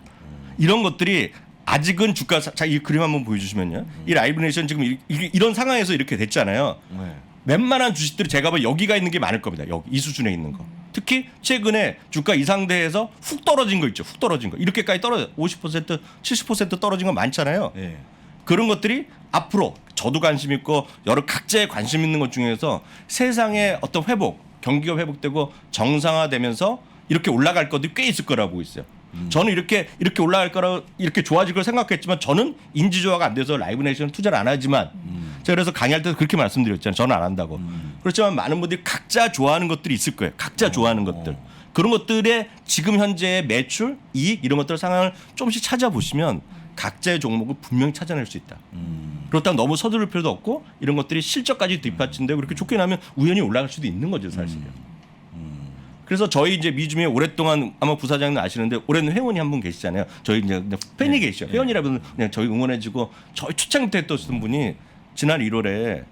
이런 것들이 아직은 주가 이 그림 한번 보여주시면요. 이 라이브 네이션 지금 이런 상황에서 이렇게 됐잖아요. 네. 웬만한 주식들이 제가 봐 여기가 있는 게 많을 겁니다. 여기 이 수준에 있는 거. 특히 최근에 주가 이 상태에서 훅 떨어진 거 있죠. 훅 떨어진 거. 이렇게까지 떨어져 50%, 70% 떨어진 거 많잖아요. 네. 그런 것들이 앞으로 저도 관심 있고 여러 각자의 관심 있는 것 중에서 세상의 어떤 회복, 경기가 회복되고 정상화되면서 이렇게 올라갈 것들이 꽤 있을 거라고 보고 있어요. 저는 이렇게 올라갈 거라 이렇게 좋아질 걸 생각했지만 저는 인지조화가 안 돼서 라이브 네이션을 투자를 안 하지만 제가 그래서 강의할 때도 그렇게 말씀드렸잖아요. 저는 안 한다고. 그렇지만 많은 분들이 각자 좋아하는 것들이 있을 거예요. 각자 좋아하는 것들. 그런 것들의 지금 현재의 매출, 이익 이런 것들 상황을 조금씩 찾아보시면 각자의 종목을 분명히 찾아낼 수 있다. 그렇다면 너무 서두를 필요도 없고 이런 것들이 실적까지 뒷받침되고 그렇게 좋게 나면 우연히 올라갈 수도 있는 거죠, 사실은. 그래서 저희 이제 미주에 오랫동안 아마 부사장님 아시는데 올해는 회원이 한 분 계시잖아요. 저희 이제 팬이 계시죠. 회원이라면 그냥 저희 응원해주고 저희 초창기 때 했던 분이 지난 1월에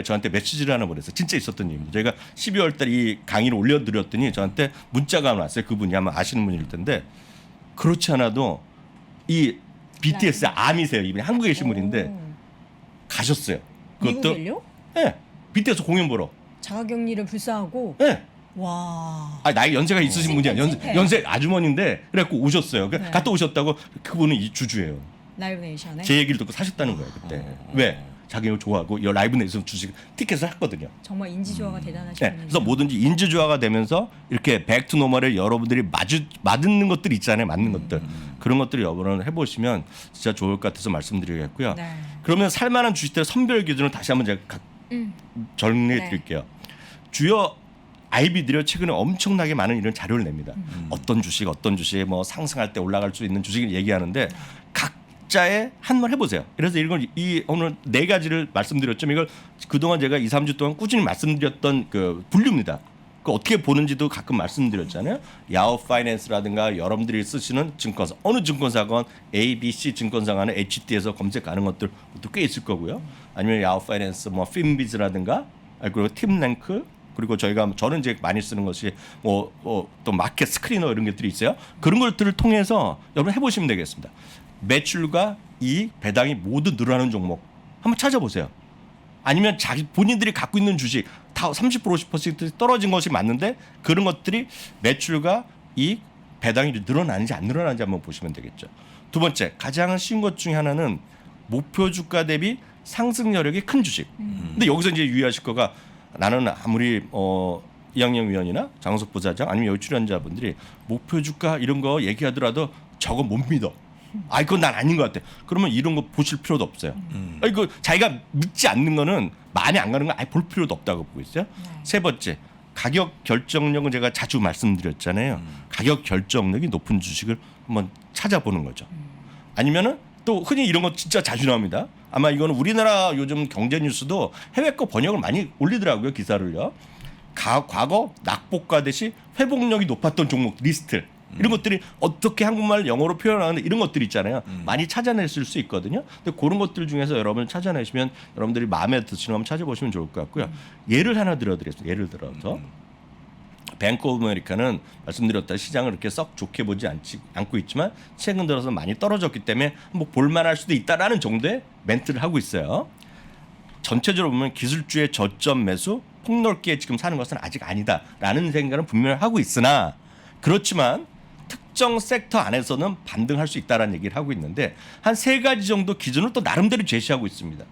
저한테 메시지를 하나 보냈어요. 진짜 있었던 일입니다. 저희가 12월 달 이 강의를 올려드렸더니 저한테 문자가 왔어요. 그분이 아마 아시는 분일 텐데 그렇지 않아도 이 BTS 아미세요. 이분이 한국에 계신 분인데 가셨어요. 미국을요? 네. BTS 공연 보러. 자가격리를 불사하고. 네. 와. 아, 나이 연세가 있으신 분이야. 찐팬. 연세 아주머니인데 그래갖고 오셨어요. 네. 갔다 오셨다고 그분은 이 주주예요. 라이브 네이션에. 제 얘기를 듣고 사셨다는 거예요 그때. 왜? 자기가 좋아하고 이 라이브 네이션 주식 티켓을 샀거든요. 정말 인지조화가 대단하신 네, 분이네요. 그래서 뭐든지 인지조화가 되면서 이렇게 백투노멀에 여러분들이 맞는 것들 있잖아요. 맞는 것들. 그런 것들을 여러분 해보시면 진짜 좋을 것 같아서 말씀드리겠고요. 네. 그러면 살만한 주식들 선별 기준을 다시 한번 제가 정리해 드릴게요. 주요 IB들이 최근에 엄청나게 많은 이런 자료를 냅니다. 어떤 주식 뭐 상승할 때 올라갈 수 있는 주식을 얘기하는데 각자의 한번 해보세요. 그래서 이걸 오늘 4가지를 말씀드렸죠. 이걸 그동안 제가 2, 3주 동안 꾸준히 말씀드렸던 그 분류입니다. 그 어떻게 보는지도 가끔 말씀드렸잖아요. 야후 파이낸스라든가 여러분들이 쓰시는 증권사 어느 증권사건 A, B, C 증권사간에 HT에서 검색하는 것들도 꽤 있을 거고요. 아니면 야후 파이낸스 뭐 핀비즈라든가 그리고 팀랭크 그리고 저는 이제 많이 쓰는 것이 또 마켓 스크리너 이런 것들이 있어요. 그런 것들을 통해서 여러분 해보시면 되겠습니다. 매출과 이익, 배당이 모두 늘어나는 종목 한번 찾아보세요. 아니면 본인들이 갖고 있는 주식 다 30% 50% 떨어진 것이 맞는데 그런 것들이 매출과 이익, 배당이 늘어나는지 안 늘어나는지 한번 보시면 되겠죠. 두 번째, 가장 쉬운 것 중에 하나는 목표 주가 대비 상승 여력이 큰 주식. 근데 여기서 이제 유의하실 거가 나는 아무리 이학영 위원이나 장석 부사장 아니면 여기 출연자분들이 목표 주가 이런 거 얘기하더라도 저거 못 믿어. 그건 난 아닌 것 같아. 그러면 이런 거 보실 필요도 없어요. 이거 자기가 믿지 않는 거는 많이 안 가는 거 아예 볼 필요도 없다고 보고 있어요. 세 번째, 가격 결정력은 제가 자주 말씀드렸잖아요. 가격 결정력이 높은 주식을 한번 찾아보는 거죠. 아니면은 또 흔히 이런 거 진짜 자주 나옵니다. 아마 이거는 우리나라 요즘 경제 뉴스도 해외 거 번역을 많이 올리더라고요. 기사를요. 과거 낙폭과듯이 회복력이 높았던 종목 리스트 이런 것들이 어떻게 한국말 영어로 표현하는데 이런 것들 있잖아요. 많이 찾아냈을 수 있거든요. 근데 그런 것들 중에서 여러분 찾아내시면 여러분들이 마음에 드시는 거 한번 찾아보시면 좋을 것 같고요. 예를 하나 들어드리겠습니다. 예를 들어서 뱅크 오브 아메리카는 말씀드렸다 시장을 그렇게 썩 좋게 보지 않고 있지만 최근 들어서 많이 떨어졌기 때문에 뭐 볼만할 수도 있다라는 정도의 멘트를 하고 있어요. 전체적으로 보면 기술주의 저점 매수 폭넓게 지금 사는 것은 아직 아니다라는 생각은 분명히 하고 있으나 그렇지만 특정 섹터 안에서는 반등할 수 있다라는 얘기를 하고 있는데 한 3가지 정도 기준을 또 나름대로 제시하고 있습니다.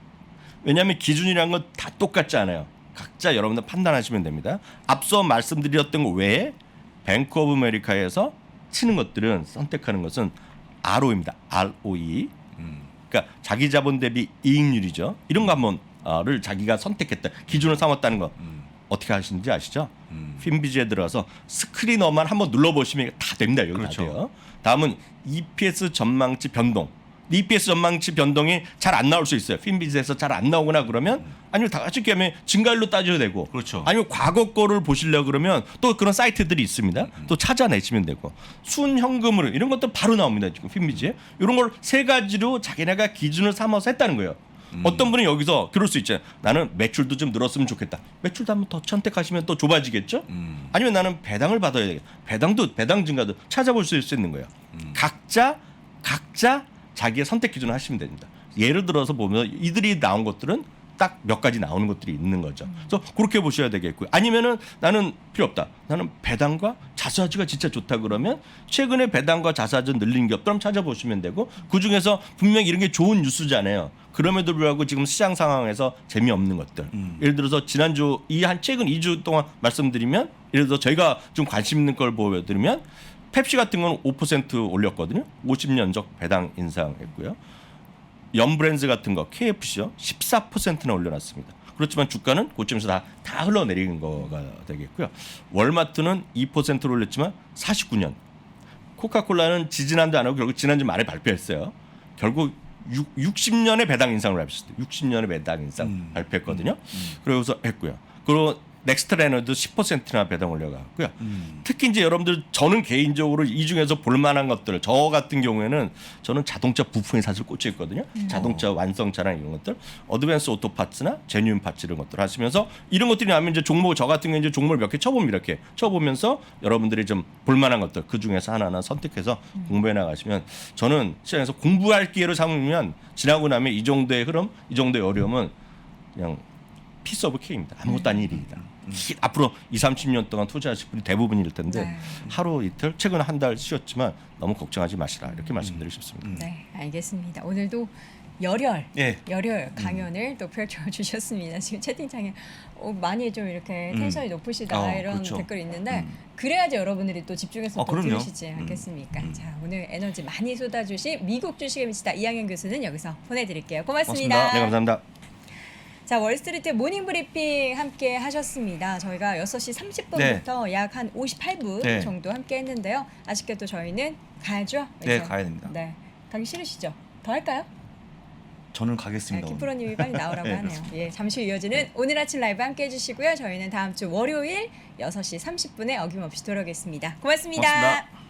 왜냐하면 기준이라는 건 다 똑같지 않아요. 각자 여러분들 판단하시면 됩니다. 앞서 말씀드렸던 것 외에 뱅크 오브 아메리카에서 치는 것들은 선택하는 것은 ROE입니다. ROE. 그러니까 자기 자본 대비 이익률이죠. 이런 거 한번를 자기가 선택했다. 기준을 삼았다는 거. 어떻게 하시는지 아시죠? 핀비즈에 들어가서 스크리너만 한번 눌러보시면 다 됩니다. 여기 그렇죠. 다 돼요. 다음은 EPS 전망치 변동. EPS 전망치 변동이 잘 안 나올 수 있어요. 핀비즈에서 잘 안 나오거나 그러면 아니면 다 같이 하면 증가율로 따져야 되고 그렇죠. 아니면 과거 거를 보시려고 그러면 또 그런 사이트들이 있습니다. 또 찾아내시면 되고 순현금으로 이런 것도 바로 나옵니다. 지금 핀비즈에 이런 걸 3가지로 자기네가 기준을 삼아서 했다는 거예요. 어떤 분은 여기서 그럴 수 있잖아요. 나는 매출도 좀 늘었으면 좋겠다. 매출도 한번 더 선택하시면 또 좁아지겠죠. 아니면 나는 배당을 받아야 되겠다. 배당 증가도 찾아볼 수 있는 거예요. 각자 자기의 선택 기준을 하시면 됩니다. 예를 들어서 보면 이들이 나온 것들은 딱 몇 가지 나오는 것들이 있는 거죠. 그래서 그렇게 보셔야 되겠고요. 아니면은 나는 필요 없다. 나는 배당과 자사주가 진짜 좋다 그러면 최근에 배당과 자사주 늘린 기업들 한번 찾아보시면 되고 그중에서 분명히 이런 게 좋은 뉴스잖아요. 그럼에도 불구하고 지금 시장 상황에서 재미없는 것들. 예를 들어서 지난주 최근 2주 동안 말씀드리면 예를 들어서 저희가 좀 관심 있는 걸 보여드리면 펩시 같은 건 5% 올렸거든요. 50년적 배당 인상했고요. 연브랜드 같은 거 KFC요 14%나 올려놨습니다. 그렇지만 주가는 고점에서 다 흘러내리는 거가 되겠고요. 월마트는 2%를 올렸지만 49년. 코카콜라는 지지난도 안 하고 결국 지난주 말에 발표했어요. 결국 60년의 배당 인상을 발표했어요. 60년의 배당 인상 발표했거든요. 그러고서 했고요. 그리고 넥스트레너도 10%나 배당 올려갔고요. 특히 이제 여러분들 저는 개인적으로 이 중에서 볼만한 것들 저 같은 경우에는 저는 자동차 부품에 사실 꽂혀 있거든요. 자동차 완성차랑 이런 것들, 어드밴스 오토 파츠나 제뉴인 파츠 이런 것들 하시면서 이런 것들이 나면 이제 종목 저 같은 경우 이제 종목을 몇 개 쳐봅니다. 이렇게 쳐보면서 여러분들이 좀 볼만한 것들 그 중에서 하나하나 선택해서 공부해 나가시면 저는 시장에서 공부할 기회로 삼으면 지나고 나면 이 정도의 흐름, 이 정도의 어려움은 그냥 피스 오브 케이크입니다. 아무것도 아닌 일이다. 앞으로 20-30년 동안 투자하실 분이 대부분일 텐데 네. 하루 이틀 최근 한 달 쉬었지만 너무 걱정하지 마시라 이렇게 말씀드리고 싶습니다. 네, 알겠습니다. 오늘도 열혈 예. 강연을 또 펼쳐주셨습니다. 지금 채팅창에 많이 좀 이렇게 텐션이 높으시다 이런 그렇죠. 댓글이 있는데 그래야지 여러분들이 또 집중해서 또 그럼요. 들으시지 않겠습니까? 자, 오늘 에너지 많이 쏟아주신 미국 주식에 미치다 이항현 교수는 여기서 보내드릴게요. 고맙습니다. 네, 감사합니다. 자, 월스트리트 모닝 브리핑 함께 하셨습니다. 저희가 6시 30분부터 약 한 58분 네. 정도 함께 했는데요. 아쉽게도 저희는 가야죠? 네, 이제. 가야 됩니다. 네. 가기 싫으시죠? 더 할까요? 저는 가겠습니다. 네, 김프로님이 빨리 나오라고 네, 하네요. 예, 잠시 후 이어지는 오늘 아침 라이브 함께 해주시고요. 저희는 다음 주 월요일 6시 30분에 어김없이 돌아오겠습니다. 고맙습니다. 고맙습니다.